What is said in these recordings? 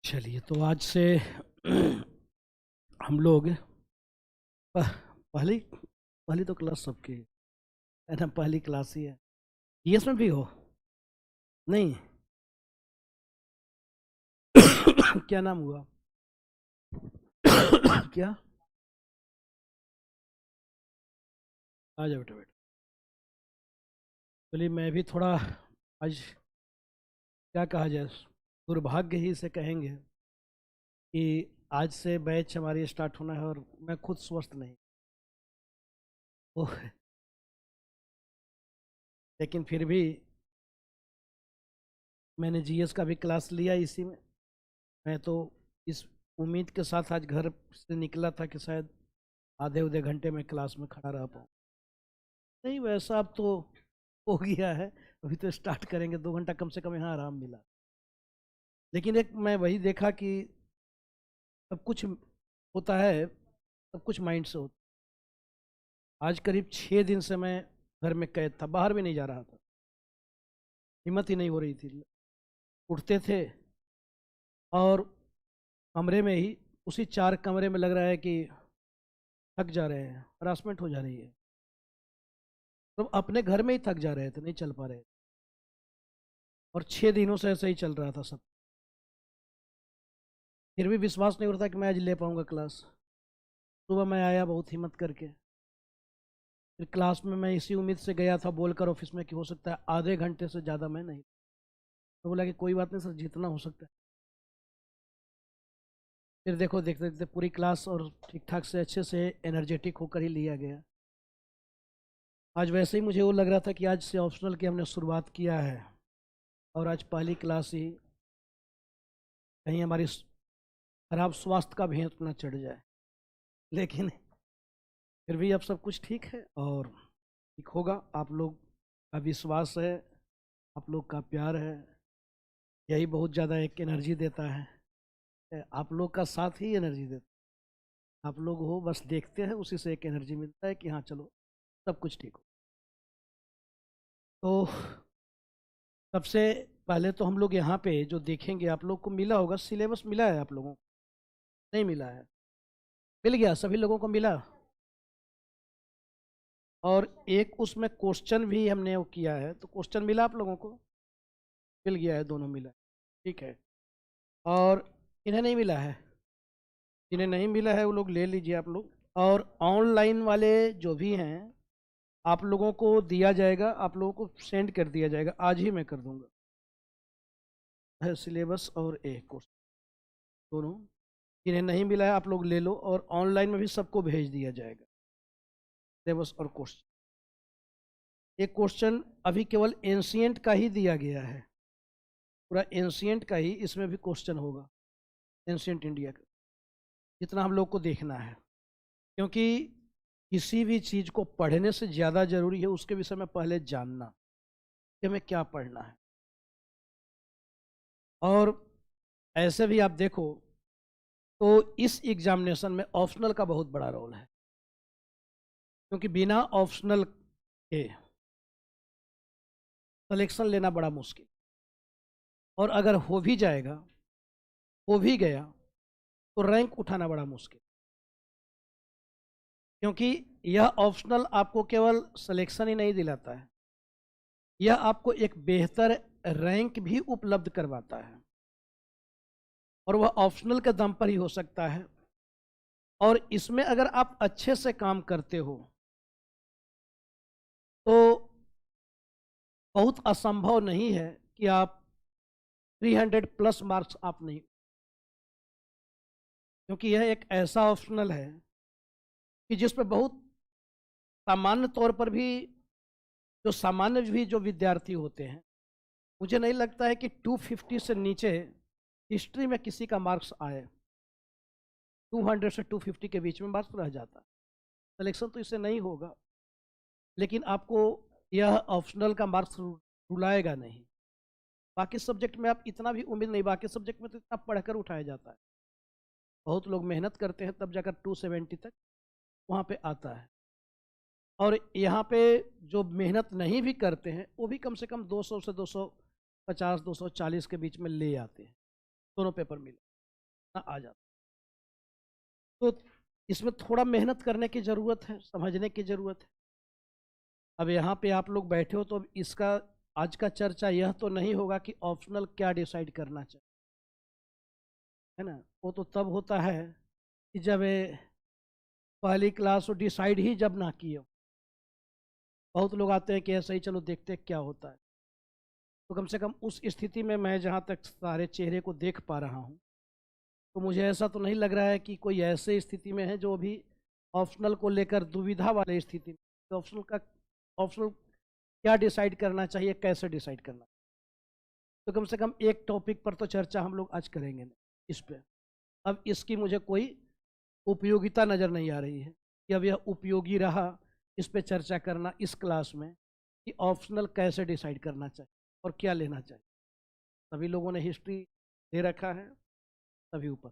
चलिए तो आज से हम लोग पहली पहली तो क्लास सबकी है ना। पहली क्लास ही है। ईएस में भी हो? नहीं। क्या नाम हुआ? क्या? आ जाओ बेटा बेटा। चलिए मैं भी थोड़ा आज क्या कहा जाए, दुर्भाग्य ही से कहेंगे कि आज से बैच हमारी स्टार्ट होना है और मैं खुद स्वस्थ नहीं। ओह, लेकिन फिर भी मैंने जीएस का भी क्लास लिया इसी में। मैं तो इस उम्मीद के साथ आज घर से निकला था कि शायद आधे उधे घंटे में क्लास में खड़ा रह पाऊँ। नहीं, वैसा अब तो हो गया है। अभी तो स्टार्ट करेंगे, 2 घंटा कम से कम यहाँ आराम मिला। लेकिन एक मैं वही देखा कि सब कुछ होता है, सब कुछ माइंड से होता है। आज करीब 6 दिन से मैं घर में कैद था, बाहर भी नहीं जा रहा था। हिम्मत ही नहीं हो रही थी। उठते थे और कमरे में ही, उसी 4 कमरे में लग रहा है कि थक जा रहे हैं, हरासमेंट हो जा रही है। तो अपने घर में ही थक जा रहे थे, नहीं चल पा रहे। और 6 दिनों से ऐसे ही चल रहा था सब। फिर भी विश्वास नहीं हो रहा था कि मैं आज ले पाऊंगा क्लास। सुबह मैं आया बहुत हिम्मत करके। फिर क्लास में मैं इसी उम्मीद से गया था बोलकर ऑफिस में कि हो सकता है आधे घंटे से ज़्यादा मैं नहीं। तो बोला कि कोई बात नहीं सर, जितना हो सकता है। फिर देखो, देखते देखते पूरी क्लास और ठीक ठाक से अच्छे से एनर्जेटिक होकर ही लिया गया। आज वैसे ही मुझे वो लग रहा था कि आज से ऑप्शनल की हमने शुरुआत किया है और आज पहली क्लास ही कहीं हमारी खराब स्वास्थ्य का भेंट न चढ़ जाए। लेकिन फिर भी अब सब कुछ ठीक है और ठीक होगा। आप लोग का विश्वास है, आप लोग का प्यार है, यही बहुत ज़्यादा एक एनर्जी देता है। आप लोग का साथ ही एनर्जी देता है। आप लोग हो बस देखते हैं, उसी से एक एनर्जी मिलता है कि हाँ चलो सब कुछ ठीक हो। तो सबसे पहले तो हम लोग यहाँ पे जो देखेंगे, आप लोग को मिला होगा सिलेबस, मिला है आप लोगों को? नहीं मिला है? मिल गया, सभी लोगों को मिला। और एक उसमें क्वेश्चन भी हमने वो किया है, तो क्वेश्चन मिला आप लोगों को? मिल गया है, दोनों मिला है। ठीक है। और इन्हें नहीं मिला है? जिन्हें नहीं मिला है वो लोग ले लीजिए आप लोग। और ऑनलाइन वाले जो भी हैं, आप लोगों को दिया जाएगा, आप लोगों को सेंड कर दिया जाएगा, आज ही मैं कर दूंगा है सिलेबस और एक कोर्स दोनों। जिन्हें नहीं मिला है आप लोग ले लो, और ऑनलाइन में भी सबको भेज दिया जाएगा सिलेबस और क्वेश्चन। एक क्वेश्चन अभी केवल एंशियंट का ही दिया गया है, पूरा एंशियंट का ही इसमें भी क्वेश्चन होगा, एंशियंट इंडिया का, जितना हम लोग को देखना है। क्योंकि किसी भी चीज़ को पढ़ने से ज़्यादा ज़रूरी है उसके विषय में पहले जानना कि हमें क्या पढ़ना है। और ऐसे भी आप देखो तो इस एग्जामिनेशन में ऑप्शनल का बहुत बड़ा रोल है, क्योंकि बिना ऑप्शनल के सिलेक्शन लेना बड़ा मुश्किल। और अगर हो भी जाएगा, हो भी गया, तो रैंक उठाना बड़ा मुश्किल। क्योंकि यह ऑप्शनल आपको केवल सिलेक्शन ही नहीं दिलाता है, यह आपको एक बेहतर रैंक भी उपलब्ध करवाता है। और वह ऑप्शनल के दम पर ही हो सकता है। और इसमें अगर आप अच्छे से काम करते हो तो बहुत असंभव नहीं है कि आप 300+ मार्क्स आप नहीं। क्योंकि यह एक ऐसा ऑप्शनल है कि जिसमें बहुत सामान्य तौर पर भी, जो सामान्य भी जो विद्यार्थी होते हैं, मुझे नहीं लगता है कि 250 से नीचे हिस्ट्री में किसी का मार्क्स आए। 200 से 250 के बीच में मार्क्स रह जाता है। सिलेक्शन तो इससे नहीं होगा, लेकिन आपको यह ऑप्शनल का मार्क्स रुलाएगा नहीं। बाकी सब्जेक्ट में आप इतना भी उम्मीद नहीं, बाकी सब्जेक्ट में तो इतना पढ़कर उठाया जाता है, बहुत लोग मेहनत करते हैं तब जाकर 270 तक वहाँ पे आता है। और यहाँ पे जो मेहनत नहीं भी करते हैं वो भी कम से कम 200 से 250 240 के बीच में ले आते हैं। दोनों पेपर मिले। आ जाता। तो इसमें थोड़ा मेहनत करने की ज़रूरत है, समझने की ज़रूरत है। अब यहाँ पे आप लोग बैठे हो तो अब इसका आज का चर्चा यह तो नहीं होगा कि ऑप्शनल क्या डिसाइड करना चाहिए, है ना। वो तो तब होता है कि जब पहली क्लास हो डिसाइड ही जब ना की हो। बहुत लोग आते हैं कि ऐसा ही चलो देखते हैं क्या होता है। तो कम से कम उस स्थिति में मैं जहाँ तक सारे चेहरे को देख पा रहा हूँ, तो मुझे ऐसा तो नहीं लग रहा है कि कोई ऐसे स्थिति में है जो अभी ऑप्शनल को लेकर दुविधा वाले स्थिति में। तो ऑप्शनल क्या डिसाइड करना चाहिए, कैसे डिसाइड करना। तो कम से कम एक टॉपिक पर तो चर्चा हम लोग आज करेंगे इस पे। अब इसकी मुझे कोई उपयोगिता नज़र नहीं आ रही है कि अब यह उपयोगी रहा इस पे चर्चा करना इस क्लास में कि ऑप्शनल कैसे डिसाइड करना चाहिए और क्या लेना चाहिए। सभी लोगों ने हिस्ट्री दे रखा है सभी ऊपर,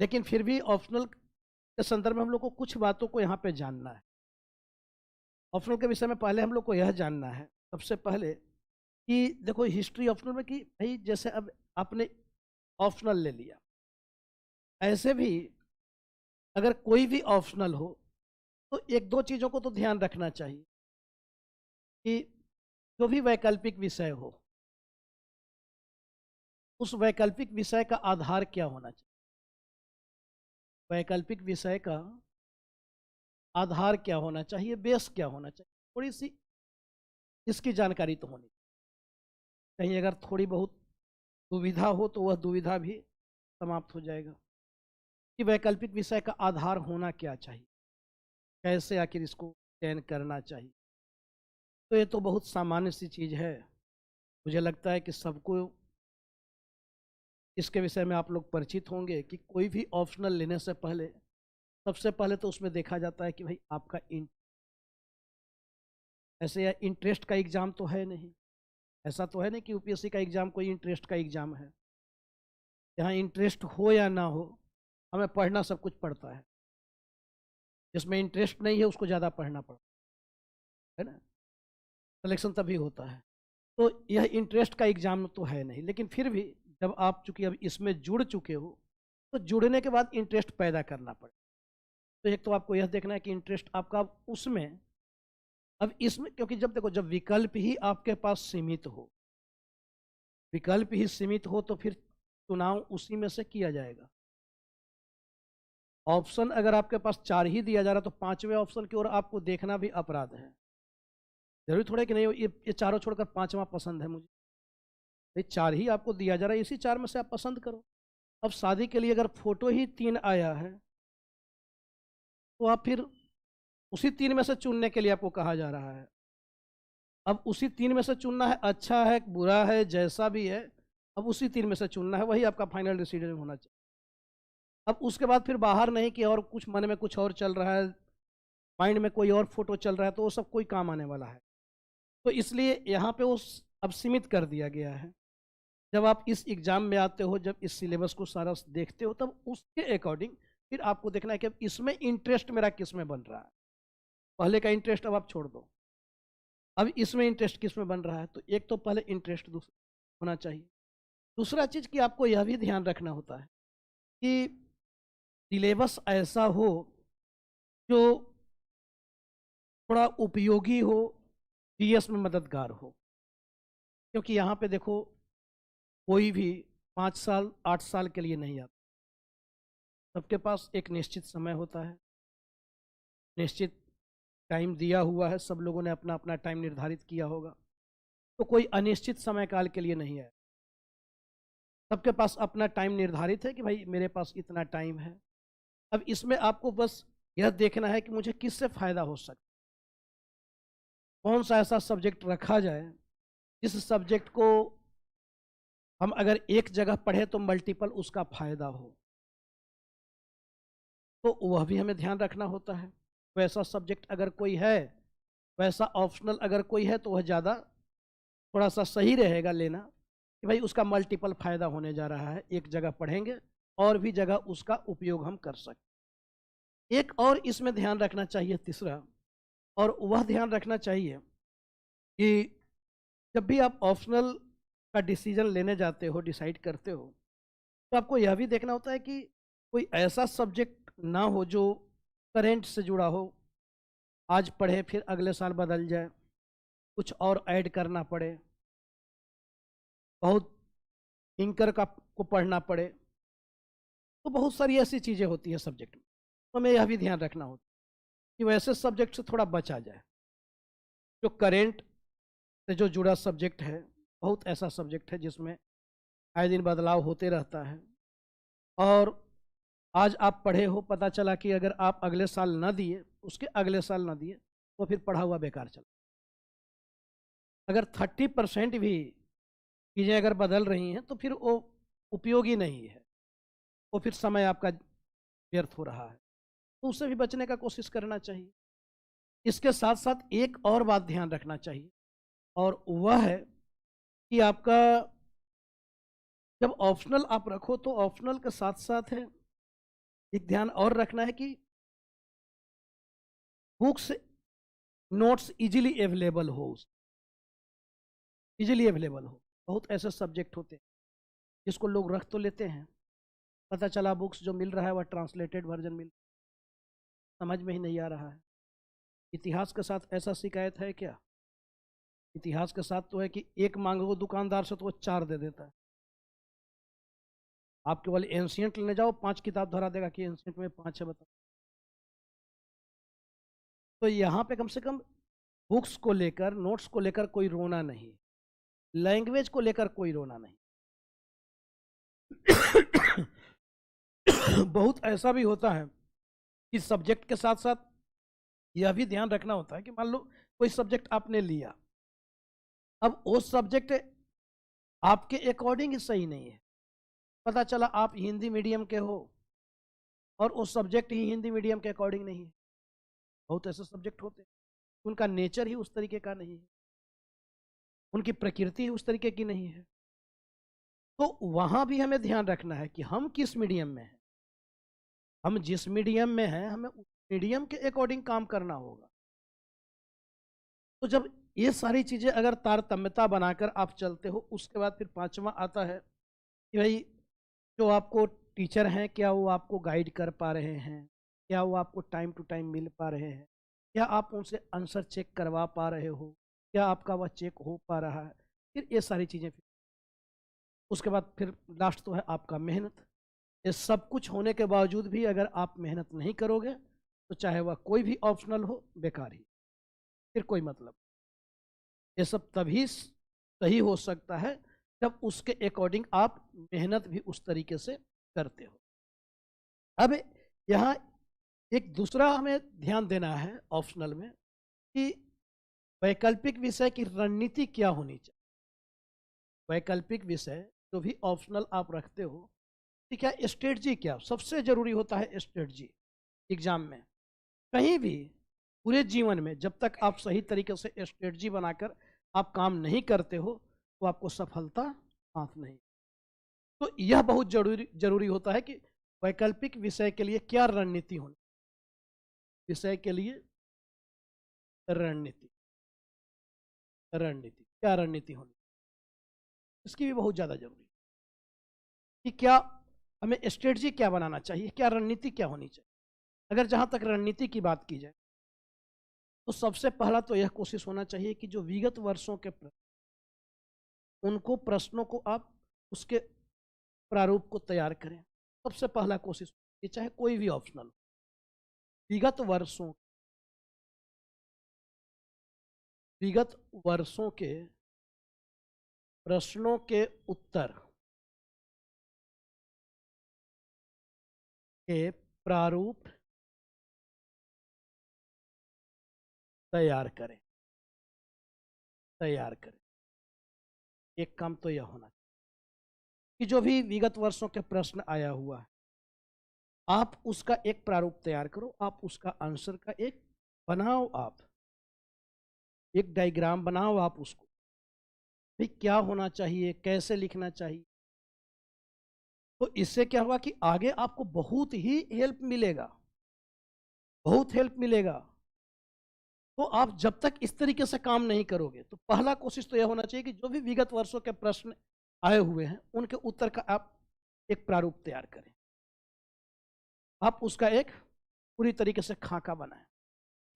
लेकिन फिर भी ऑप्शनल के संदर्भ में हम लोग को कुछ बातों को यहाँ पे जानना है। ऑप्शनल के विषय में पहले हम लोग को यह जानना है सबसे पहले कि देखो हिस्ट्री ऑप्शनल में कि भाई जैसे अब आपने ऑप्शनल ले लिया, ऐसे भी अगर कोई भी ऑप्शनल हो तो एक दो चीज़ों को तो ध्यान रखना चाहिए कि जो भी वैकल्पिक विषय हो उस वैकल्पिक विषय का आधार क्या होना चाहिए। वैकल्पिक विषय का आधार क्या होना चाहिए, बेस क्या होना चाहिए, थोड़ी सी इसकी जानकारी तो होनी चाहिए। कहीं अगर थोड़ी बहुत दुविधा हो तो वह दुविधा भी समाप्त हो जाएगा कि वैकल्पिक विषय का आधार होना क्या चाहिए, कैसे आखिर इसको चयन करना चाहिए। तो ये तो बहुत सामान्य सी चीज़ है, मुझे लगता है कि सबको इसके विषय में आप लोग परिचित होंगे कि कोई भी ऑप्शनल लेने से पहले सबसे पहले तो उसमें देखा जाता है कि भाई आपका ऐसे या इंटरेस्ट का एग्ज़ाम तो है नहीं, ऐसा तो है नहीं कि यूपीएससी का एग्ज़ाम कोई इंटरेस्ट का एग्ज़ाम है। यहाँ इंटरेस्ट हो या ना हो हमें पढ़ना सब कुछ पड़ता है, जिसमें इंटरेस्ट नहीं है उसको ज़्यादा पढ़ना पड़ता है ना, सिलेक्शन तभी होता है। तो यह इंटरेस्ट का एग्ज़ाम तो है नहीं, लेकिन फिर भी जब आप चूँकि अब इसमें जुड़ चुके हो तो जुड़ने के बाद इंटरेस्ट पैदा करना पड़े। तो एक तो आपको यह देखना है कि इंटरेस्ट आपका उसमें, अब इसमें क्योंकि जब देखो जब विकल्प ही आपके पास सीमित हो, विकल्प ही सीमित हो तो फिर चुनाव उसी में से किया जाएगा। ऑप्शन अगर आपके पास 4 ही दिया जा रहा है तो 5वें ऑप्शन की ओर आपको देखना भी अपराध है। जरूरी थोड़ा है कि नहीं ये चारों छोड़कर 5वां पसंद है मुझे, ये 4 ही आपको दिया जा रहा है, इसी 4 में से आप पसंद करो। अब शादी के लिए अगर फोटो ही 3 आया है तो आप फिर उसी 3 में से चुनने के लिए आपको कहा जा रहा है। अब उसी 3 में से चुनना है, अच्छा है बुरा है जैसा भी है, अब उसी 3 में से चुनना है, वही आपका फाइनल डिसीजन होना चाहिए। अब उसके बाद फिर बाहर नहीं कि और कुछ मन में कुछ और चल रहा है, माइंड में कोई और फोटो चल रहा है, तो वो सब कोई काम आने वाला है। तो इसलिए यहाँ पे वो अब सीमित कर दिया गया है। जब आप इस एग्ज़ाम में आते हो, जब इस सिलेबस को सारा देखते हो, तब उसके अकॉर्डिंग फिर आपको देखना है कि अब इसमें इंटरेस्ट मेरा किस में बन रहा है। पहले का इंटरेस्ट अब आप छोड़ दो, अब इसमें इंटरेस्ट किस में बन रहा है। तो एक तो पहले इंटरेस्ट होना चाहिए। दूसरा चीज़ कि आपको यह भी ध्यान रखना होता है कि सिलेबस ऐसा हो जो थोड़ा उपयोगी हो, जीएस में मददगार हो। क्योंकि यहाँ पे देखो कोई भी 5 साल 8 साल के लिए नहीं आता, सबके पास एक निश्चित समय होता है, निश्चित टाइम दिया हुआ है, सब लोगों ने अपना अपना टाइम निर्धारित किया होगा। तो कोई अनिश्चित समय काल के लिए नहीं है, सबके पास अपना टाइम निर्धारित है कि भाई मेरे पास इतना टाइम है। अब इसमें आपको बस यह देखना है कि मुझे किससे फ़ायदा हो सकता है, कौन सा ऐसा सब्जेक्ट रखा जाए जिस सब्जेक्ट को हम अगर एक जगह पढ़े तो मल्टीपल उसका फ़ायदा हो। तो वह भी हमें ध्यान रखना होता है। वैसा सब्जेक्ट अगर कोई है, वैसा ऑप्शनल अगर कोई है, तो वह ज़्यादा थोड़ा सा सही रहेगा लेना कि भाई उसका मल्टीपल फ़ायदा होने जा रहा है, एक जगह पढ़ेंगे और भी जगह उसका उपयोग हम कर सकते। एक और इसमें ध्यान रखना चाहिए तीसरा, और वह ध्यान रखना चाहिए कि जब भी आप ऑप्शनल का डिसीजन लेने जाते हो, डिसाइड करते हो, तो आपको यह भी देखना होता है कि कोई ऐसा सब्जेक्ट ना हो जो करेंट से जुड़ा हो, आज पढ़े फिर अगले साल बदल जाए, कुछ और ऐड करना पड़े, बहुत इंकर का को पढ़ना पड़े, तो बहुत सारी ऐसी चीज़ें होती है सब्जेक्ट में। तो हमें यह भी ध्यान रखना होता है कि वैसे सब्जेक्ट से थोड़ा बचा जाए। जो करेंट से जो जुड़ा सब्जेक्ट है, बहुत ऐसा सब्जेक्ट है जिसमें आए दिन बदलाव होते रहता है, और आज आप पढ़े हो, पता चला कि अगर आप अगले साल ना दिए, उसके अगले साल ना दिए, तो फिर पढ़ा हुआ बेकार चला। अगर 30% भी चीज़ें अगर बदल रही हैं तो फिर वो उपयोगी नहीं है, वो फिर समय आपका व्यर्थ हो रहा है, तो उससे भी बचने का कोशिश करना चाहिए। इसके साथ साथ एक और बात ध्यान रखना चाहिए, और वह है कि आपका जब ऑप्शनल आप रखो तो ऑप्शनल के साथ साथ है एक ध्यान और रखना है कि बुक्स नोट्स इजीली अवेलेबल हो, इजीली अवेलेबल हो। बहुत ऐसे सब्जेक्ट होते हैं जिसको लोग रख तो लेते हैं, पता चला बुक्स जो मिल रहा है वह ट्रांसलेटेड वर्जन मिल, समझ में ही नहीं आ रहा है। इतिहास के साथ ऐसा शिकायत है क्या? इतिहास के साथ तो है कि एक मांगो दुकानदार से तो वो 4 दे देता है। आप केवल एंशियंट लेने जाओ, 5 किताब धरा देगा कि एंशियंट में 5 है, बताओ। तो यहाँ पे कम से कम बुक्स को लेकर, नोट्स को लेकर कोई रोना नहीं, लैंग्वेज को लेकर कोई रोना नहीं। बहुत ऐसा भी होता है कि सब्जेक्ट के साथ साथ यह भी ध्यान रखना होता है कि मान लो कोई सब्जेक्ट आपने लिया, अब वो सब्जेक्ट आपके अकॉर्डिंग ही सही नहीं है, पता चला आप हिंदी मीडियम के हो और वो सब्जेक्ट ही हिंदी मीडियम के अकॉर्डिंग नहीं है। बहुत ऐसे सब्जेक्ट होते हैं, उनका नेचर ही उस तरीके का नहीं है, उनकी प्रकृति ही उस तरीके की नहीं है। तो वहाँ भी हमें ध्यान रखना है कि हम किस मीडियम में हैं, हम जिस मीडियम में हैं हमें उस मीडियम के अकॉर्डिंग काम करना होगा। तो जब ये सारी चीज़ें अगर तारतम्यता बनाकर आप चलते हो, उसके बाद फिर 5वां आता है कि भाई जो आपको टीचर हैं, क्या वो आपको गाइड कर पा रहे हैं, क्या वो आपको टाइम टू टाइम मिल पा रहे हैं, क्या आप उनसे आंसर चेक करवा पा रहे हो, क्या आपका वह चेक हो पा रहा है। फिर ये सारी चीज़ें, फिर उसके बाद फिर लास्ट तो है आपका मेहनत। ये सब कुछ होने के बावजूद भी अगर आप मेहनत नहीं करोगे तो चाहे वह कोई भी ऑप्शनल हो, बेकार ही, फिर कोई मतलब। ये सब तभी सही हो सकता है जब उसके अकॉर्डिंग आप मेहनत भी उस तरीके से करते हो। अब यहाँ एक दूसरा हमें ध्यान देना है ऑप्शनल में कि वैकल्पिक विषय की रणनीति क्या होनी चाहिए। वैकल्पिक विषय जो भी ऑप्शनल आप रखते हो, कि क्या स्ट्रेटजी, क्या सबसे जरूरी होता है स्ट्रेटजी एग्जाम में, कहीं भी पूरे जीवन में जब तक आप सही तरीके से स्ट्रेटजी बनाकर आप काम नहीं करते हो तो आपको सफलता हाथ नहीं। तो यह बहुत जरूरी जरूरी होता है कि वैकल्पिक विषय के लिए क्या रणनीति होनी, विषय के लिए रणनीति, रणनीति क्या रणनीति होनी, इसकी भी बहुत ज़्यादा जरूरी है कि क्या हमें स्ट्रेटजी क्या बनाना चाहिए, क्या रणनीति क्या होनी चाहिए। अगर जहाँ तक रणनीति की बात की जाए तो सबसे पहला तो यह कोशिश होना चाहिए कि जो विगत वर्षों के उनको प्रश्नों को आप उसके प्रारूप को तैयार करें। सबसे पहला कोशिश, ये चाहे कोई भी ऑप्शनल, विगत वर्षों के प्रश्नों के उत्तर के प्रारूप तैयार करें, तैयार करें। एक काम तो यह होना चाहिए कि जो भी विगत वर्षों के प्रश्न आया हुआ है, आप उसका एक प्रारूप तैयार करो, आप उसका आंसर का एक बनाओ, आप एक डायग्राम बनाओ, आप उसको भाई क्या होना चाहिए, कैसे लिखना चाहिए। तो इससे क्या होगा कि आगे आपको बहुत ही हेल्प मिलेगा, बहुत हेल्प मिलेगा। तो आप जब तक इस तरीके से काम नहीं करोगे तो पहला कोशिश तो यह होना चाहिए कि जो भी विगत वर्षों के प्रश्न आए हुए हैं उनके उत्तर का आप एक प्रारूप तैयार करें, आप उसका एक पूरी तरीके से खाका बनाएं,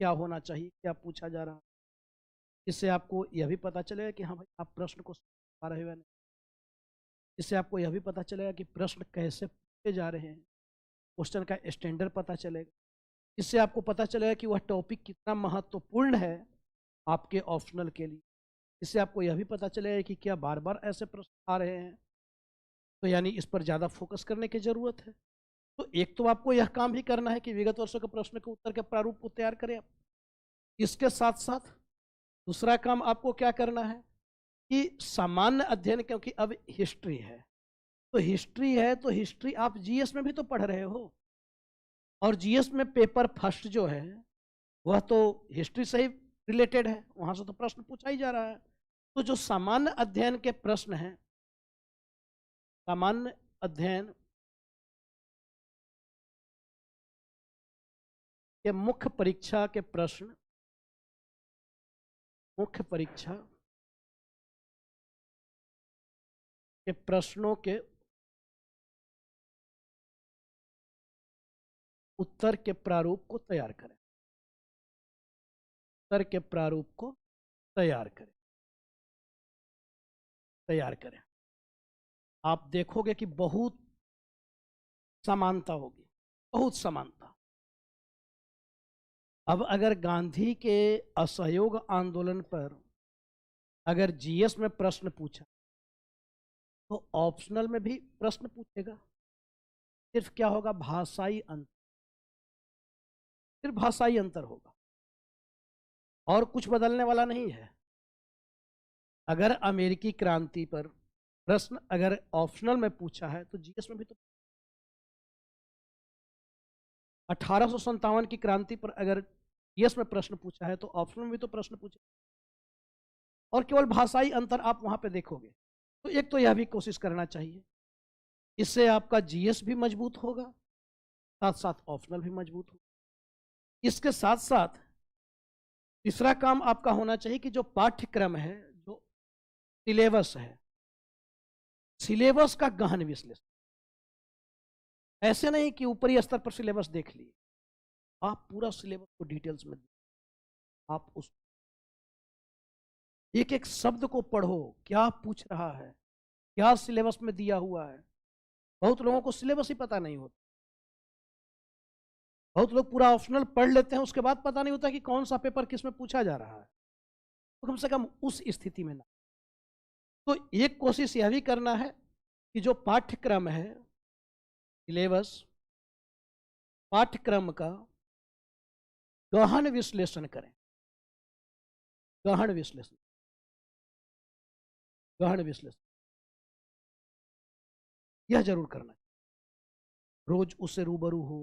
क्या होना चाहिए, क्या पूछा जा रहा है। इससे आपको यह भी पता चलेगा कि हाँ भाई आप प्रश्न को समझ पा रहे हो या नहीं। इससे आपको यह भी पता चलेगा कि प्रश्न कैसे पूछे जा रहे हैं, क्वेश्चन का स्टैंडर्ड पता चलेगा। इससे आपको पता चलेगा कि वह टॉपिक कितना महत्वपूर्ण है आपके ऑप्शनल के लिए। इससे आपको यह भी पता चलेगा कि क्या बार बार ऐसे प्रश्न आ रहे हैं, तो यानी इस पर ज़्यादा फोकस करने की ज़रूरत है। तो एक तो आपको यह काम भी करना है कि विगत वर्षों के प्रश्न के उत्तर के प्रारूप को तैयार करें आप। इसके साथ साथ दूसरा काम आपको क्या करना है कि सामान्य अध्ययन, क्योंकि अब हिस्ट्री है, तो हिस्ट्री है तो हिस्ट्री आप जीएस में भी तो पढ़ रहे हो, और जीएस में पेपर फर्स्ट जो है वह तो हिस्ट्री से ही रिलेटेड है, वहां से तो प्रश्न पूछा ही जा रहा है। तो जो सामान्य अध्ययन के प्रश्न हैं, सामान्य अध्ययन के मुख्य परीक्षा के प्रश्न, मुख्य परीक्षा के प्रश्नों के उत्तर के प्रारूप को तैयार करें, उत्तर के प्रारूप को तैयार करें, तैयार करें। आप देखोगे कि बहुत समानता होगी, बहुत समानता। अब अगर गांधी के असहयोग आंदोलन पर अगर जीएस में प्रश्न पूछा तो ऑप्शनल में भी प्रश्न पूछेगा, सिर्फ क्या होगा, भाषाई अंतर, सिर्फ भाषाई अंतर होगा और कुछ बदलने वाला नहीं है। अगर अमेरिकी क्रांति पर प्रश्न अगर ऑप्शनल में पूछा है तो जीएस में भी तो 1857 की क्रांति पर अगर जीएस में प्रश्न पूछा है तो ऑप्शनल में भी तो प्रश्न पूछे, और केवल भाषाई अंतर आप वहां पे देखोगे। तो एक तो यह भी कोशिश करना चाहिए, इससे आपका जीएस भी मजबूत होगा, साथ साथ ऑप्शनल भी मजबूत होगा। इसके साथ साथ तीसरा काम आपका होना चाहिए कि जो पाठ्यक्रम है, जो सिलेबस है, सिलेबस का गहन विश्लेषण। ऐसे नहीं कि ऊपरी स्तर पर सिलेबस देख लिए, आप पूरा सिलेबस को डिटेल्स में, आप उस एक एक शब्द को पढ़ो, क्या पूछ रहा है, क्या सिलेबस में दिया हुआ है। बहुत लोगों को सिलेबस ही पता नहीं होता, बहुत लोग पूरा ऑप्शनल पढ़ लेते हैं, उसके बाद पता नहीं होता कि कौन सा पेपर किस में पूछा जा रहा है। तो कम से कम उस स्थिति में ना। तो एक कोशिश यह भी करना है कि जो पाठ्यक्रम है, सिलेबस, पाठ्यक्रम का गहन विश्लेषण करें, गहन विश्लेषण, गहन विश्लेषण यह जरूर करना है। रोज उससे रूबरू हो,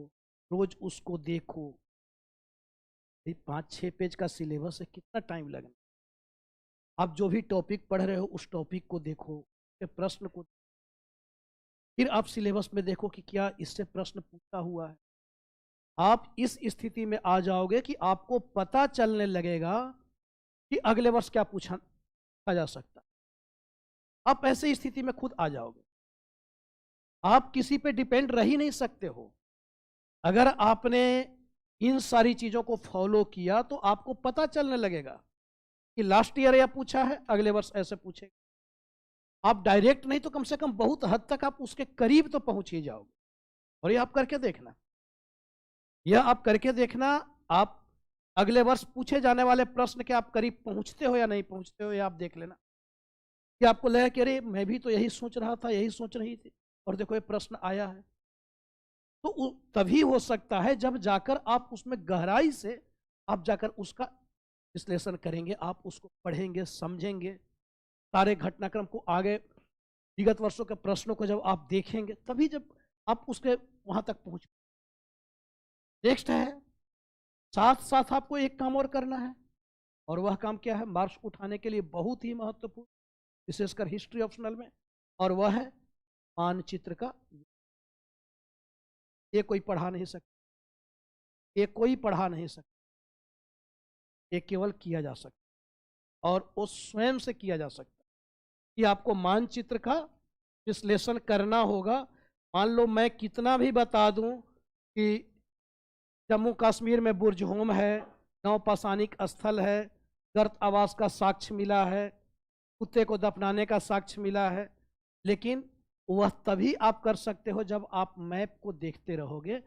रोज उसको देखो। 5-6 पेज का सिलेबस है, कितना टाइम लगना। आप जो भी टॉपिक पढ़ रहे हो उस टॉपिक को देखो, प्रश्न को, फिर आप सिलेबस में देखो कि क्या इससे प्रश्न पूछा हुआ है। आप इस स्थिति में आ जाओगे कि आपको पता चलने लगेगा कि अगले वर्ष क्या पूछा जा सकता। आप ऐसे स्थिति में खुद आ जाओगे, आप किसी पे डिपेंड रह ही नहीं सकते हो। अगर आपने इन सारी चीजों को फॉलो किया तो आपको पता चलने लगेगा कि लास्ट ईयर यह पूछा है, अगले वर्ष ऐसे पूछेगा। आप डायरेक्ट नहीं तो कम से कम बहुत हद तक आप उसके करीब तो पहुंच ही जाओगे। और ये आप करके देखना, यह आप करके देखना, आप अगले वर्ष पूछे जाने वाले प्रश्न के आप करीब पहुंचते हो या नहीं पहुंचते हो, यह आप देख लेना कि आपको लगे कि अरे मैं भी तो यही सोच रहा था, यही सोच रही थी, और देखो ये प्रश्न आया है। तो तभी हो सकता है जब जाकर आप उसमें गहराई से आप जाकर उसका विश्लेषण करेंगे, आप उसको पढ़ेंगे, समझेंगे, सारे घटनाक्रम को, आगे विगत वर्षों के प्रश्नों को जब आप देखेंगे, तभी जब आप उसके वहां तक पहुंच। नेक्स्ट है, साथ साथ आपको एक काम और करना है, और वह काम क्या है, मार्क्स उठाने के लिए बहुत ही महत्वपूर्ण, विशेषकर हिस्ट्री ऑप्शनल में, और वह है मानचित्र का। ये कोई पढ़ा नहीं सकता, ये कोई पढ़ा नहीं सकता, ये केवल किया जा सकता, और वो स्वयं से किया जा सकता कि आपको मानचित्र का विश्लेषण करना होगा। मान लो मैं कितना भी बता दूं कि जम्मू कश्मीर में बुर्ज होम है, नवपाषाणिक स्थल है, गर्त आवास का साक्ष्य मिला है, कुत्ते को दफनाने का साक्ष्य मिला है, लेकिन वह तभी आप कर सकते हो जब आप मैप को देखते रहोगे।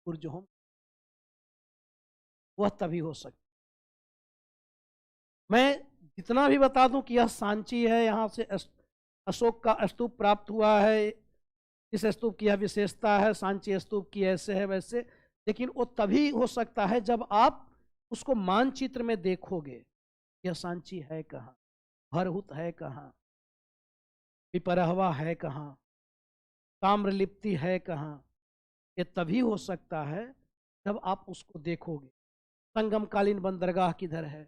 बुर्ज होम वह तभी हो सकता। मैं जितना भी बता दूं कि यह सांची है, यहाँ से अशोक का स्तूप प्राप्त हुआ है, इस स्तूप की यह विशेषता है, सांची स्तूप की ऐसे है वैसे, लेकिन वो तभी हो सकता है जब आप उसको मानचित्र में देखोगे। यह सांची है कहाँ, भरहुत है कहाँ, पिपरहवा है कहाँ, ताम्रलिप्ति है कहाँ। ये तभी हो सकता है जब आप उसको देखोगे। संगमकालीन बंदरगाह किधर है।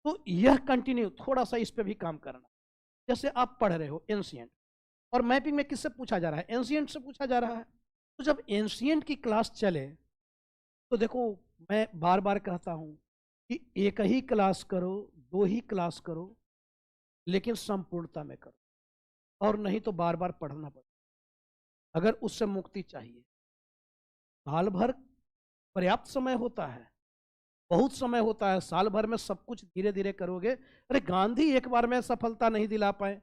तो यह कंटिन्यू थोड़ा सा इस पे भी काम करना। जैसे आप पढ़ रहे हो एंशिएंट, और मैपिंग में किससे पूछा जा रहा है, एंशिएंट से पूछा जा रहा है। तो जब एंशिएंट की क्लास चले तो देखो, मैं बार बार कहता हूं कि एक ही क्लास करो, दो ही क्लास करो, लेकिन संपूर्णता में करो, और नहीं तो बार बार पढ़ना पड़े अगर उससे मुक्ति चाहिए। साल भर पर्याप्त समय होता है, बहुत समय होता है, साल भर में सब कुछ धीरे धीरे करोगे। अरे गांधी एक बार में सफलता नहीं दिला पाए।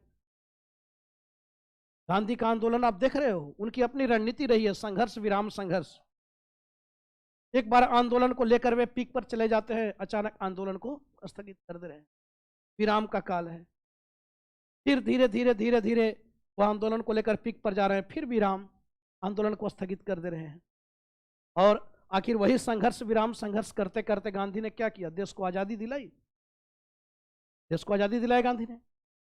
गांधी का आंदोलन आप देख रहे हो, उनकी अपनी रणनीति रही है, संघर्ष विराम संघर्ष। एक बार आंदोलन को लेकर वे पीक पर चले जाते हैं, अचानक आंदोलन को स्थगित कर दे रहे हैं, विराम का काल है। फिर धीरे धीरे धीरे धीरे वह आंदोलन को लेकर पीक पर जा रहे हैं, फिर विराम, आंदोलन को स्थगित कर दे रहे हैं। और आखिर वही संघर्ष विराम संघर्ष करते करते गांधी ने क्या किया, देश को आजादी दिलाई। देश को आजादी दिलाई गांधी ने।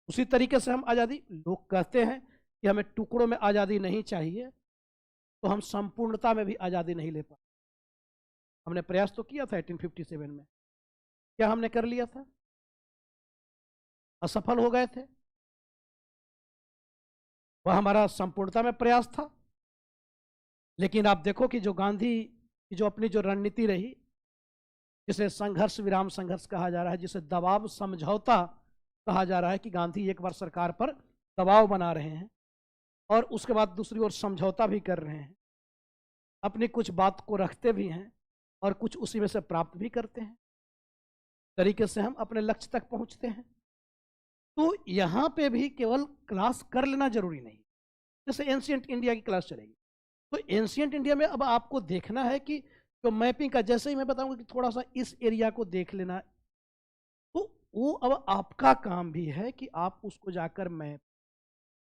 उसी तरीके से हम आजादी, लोग कहते हैं कि हमें टुकड़ों में आजादी नहीं चाहिए, तो हम संपूर्णता में भी आजादी नहीं ले पाए। हमने प्रयास तो किया था 1857 में, क्या हमने कर लिया था, असफल हो गए थे। वह हमारा संपूर्णता में प्रयास था। लेकिन आप देखो कि जो गांधी की जो अपनी जो रणनीति रही, जिसे संघर्ष विराम संघर्ष कहा जा रहा है, जिसे दबाव समझौता कहा जा रहा है, कि गांधी एक बार सरकार पर दबाव बना रहे हैं और उसके बाद दूसरी ओर समझौता भी कर रहे हैं, अपनी कुछ बात को रखते भी हैं और कुछ उसी में से प्राप्त भी करते हैं, तरीके से हम अपने लक्ष्य तक पहुंचते हैं। तो यहाँ पे भी केवल क्लास कर लेना जरूरी नहीं। जैसे एंशिएंट इंडिया की क्लास चलेगी, तो एंशिएंट इंडिया में अब आपको देखना है कि जो मैपिंग का, जैसे ही मैं बताऊंगा कि थोड़ा सा इस एरिया को देख लेना, तो वो अब आपका काम भी है कि आप उसको जाकर मैप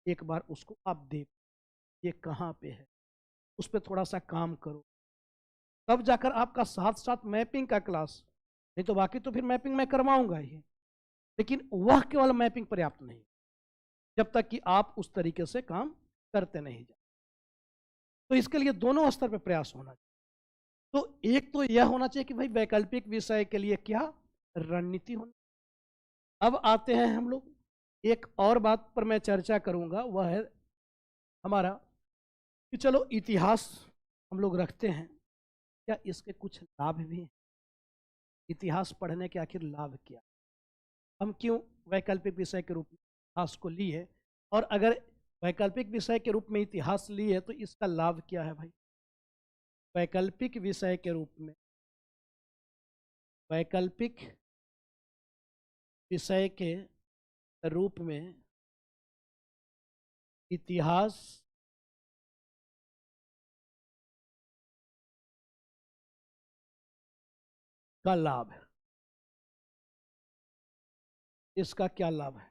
एक बार उसको आप देख, ये कहाँ पे है, उस पर थोड़ा सा काम करो, तब जाकर आपका साथ साथ मैपिंग का क्लास। नहीं तो बाकी तो फिर मैपिंग मैं करवाऊंगा ही, लेकिन वह केवल मैपिंग पर्याप्त नहीं जब तक कि आप उस तरीके से काम करते नहीं जाए। तो इसके लिए दोनों स्तर पर प्रयास होना चाहिए। तो एक तो यह होना चाहिए कि भाई वैकल्पिक विषय के लिए क्या रणनीति होनी। अब आते हैं हम लोग, एक और बात पर मैं चर्चा करूंगा, वह है हमारा कि चलो इतिहास हम लोग रखते हैं, क्या इसके कुछ लाभ भी हैं। इतिहास पढ़ने के आखिर लाभ क्या, हम क्यों वैकल्पिक विषय के रूप में इतिहास को लिए, और अगर वैकल्पिक विषय के रूप में इतिहास लिए तो इसका लाभ क्या है भाई। वैकल्पिक विषय के रूप में, वैकल्पिक विषय के रूप में इतिहास का लाभ है। इसका क्या लाभ है,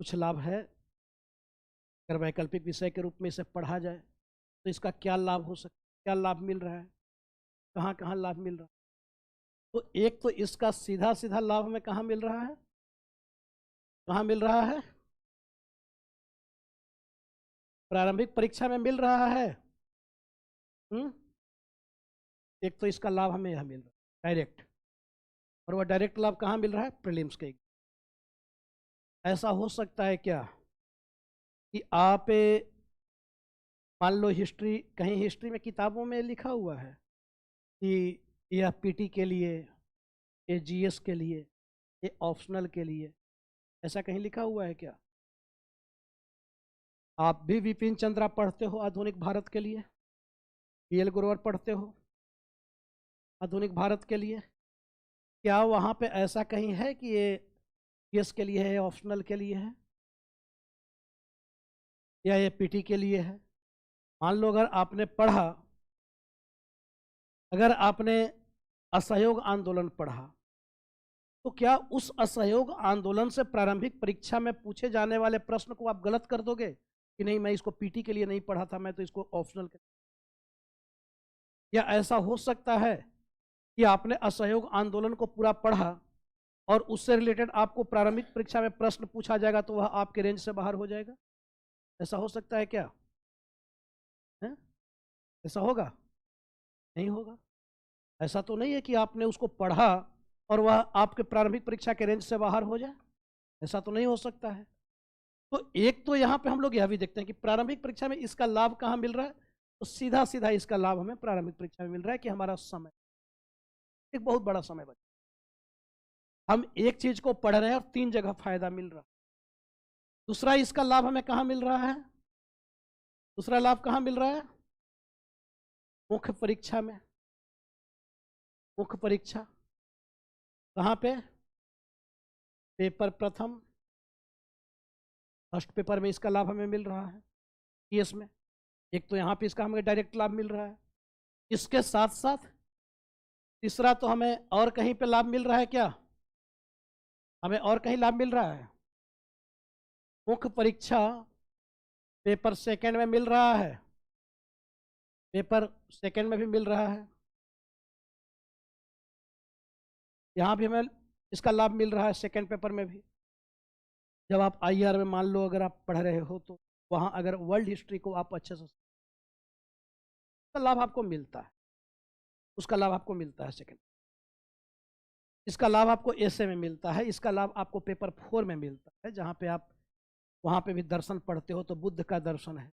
कुछ लाभ है। अगर वैकल्पिक विषय के रूप में इसे पढ़ा जाए तो इसका क्या लाभ हो सकता है, क्या लाभ मिल रहा है, कहाँ कहाँ लाभ मिल रहा है। तो एक तो इसका सीधा सीधा लाभ हमें कहाँ मिल रहा है, कहाँ मिल रहा है, प्रारंभिक परीक्षा में मिल रहा है। एक तो इसका लाभ हमें यहाँ मिल रहा है डायरेक्ट, और वह डायरेक्ट लाभ कहाँ मिल रहा है, प्रीलिम्स के। ऐसा हो सकता है क्या कि आप मान लो हिस्ट्री, कहीं हिस्ट्री में किताबों में लिखा हुआ है कि यह पीटी के लिए, ये जीएस के लिए, ये ऑप्शनल के लिए, ऐसा कहीं लिखा हुआ है क्या। आप भी विपिन चंद्रा पढ़ते हो आधुनिक भारत के लिए, पीएल ग्रोवर पढ़ते हो आधुनिक भारत के लिए। क्या वहाँ पे ऐसा कहीं है कि ये पीएस के लिए है, ऑप्शनल के लिए है, या ये पीटी के लिए है? मान लो अगर आपने पढ़ा, अगर आपने असहयोग आंदोलन पढ़ा, तो क्या उस असहयोग आंदोलन से प्रारंभिक परीक्षा में पूछे जाने वाले प्रश्न को आप गलत कर दोगे कि नहीं मैं इसको पीटी के लिए नहीं पढ़ा था, मैं तो इसको ऑप्शनल के? या ऐसा हो सकता है कि आपने असहयोग आंदोलन को पूरा पढ़ा और उससे रिलेटेड आपको प्रारंभिक परीक्षा में प्रश्न पूछा जाएगा तो वह आपके रेंज से बाहर हो जाएगा? ऐसा हो सकता है क्या है? ऐसा होगा? नहीं होगा। ऐसा तो नहीं है कि आपने उसको पढ़ा और वह आपके प्रारंभिक परीक्षा के रेंज से बाहर हो जाए, ऐसा तो नहीं हो सकता है। तो एक तो यहाँ पे हम लोग यह भी देखते हैं कि प्रारंभिक परीक्षा में इसका लाभ कहाँ मिल रहा है, तो सीधा सीधा इसका लाभ हमें प्रारंभिक परीक्षा में मिल रहा है कि हमारा समय, एक बहुत बड़ा समय बचा। हम एक चीज को पढ़ रहे हैं और 3 जगह फायदा मिल रहा है। दूसरा इसका लाभ हमें कहाँ मिल रहा है? दूसरा लाभ कहाँ मिल रहा है? मुख्य परीक्षा में। मुख्य परीक्षा कहाँ पे? पेपर प्रथम, फर्स्ट पेपर में इसका लाभ हमें मिल रहा है पीएस में। एक तो यहाँ पे इसका हमें डायरेक्ट लाभ मिल रहा है, इसके साथ साथ तीसरा तो हमें और कहीं पे लाभ मिल रहा है। क्या हमें और कहीं लाभ मिल रहा है? मुख्य परीक्षा पेपर सेकंड में मिल रहा है, पेपर सेकंड में भी मिल रहा है, यहाँ भी हमें इसका लाभ मिल रहा है सेकंड पेपर में भी। जब आप आईआर में मान लो अगर आप पढ़ रहे हो तो वहाँ अगर वर्ल्ड हिस्ट्री को आप अच्छे से, उसका लाभ आपको मिलता है, उसका लाभ आपको मिलता है सेकंड। इसका लाभ आपको एसए में मिलता है, इसका लाभ आपको पेपर 4 में मिलता है, जहाँ पे आप वहाँ पे भी दर्शन पढ़ते हो तो बुद्ध का दर्शन है,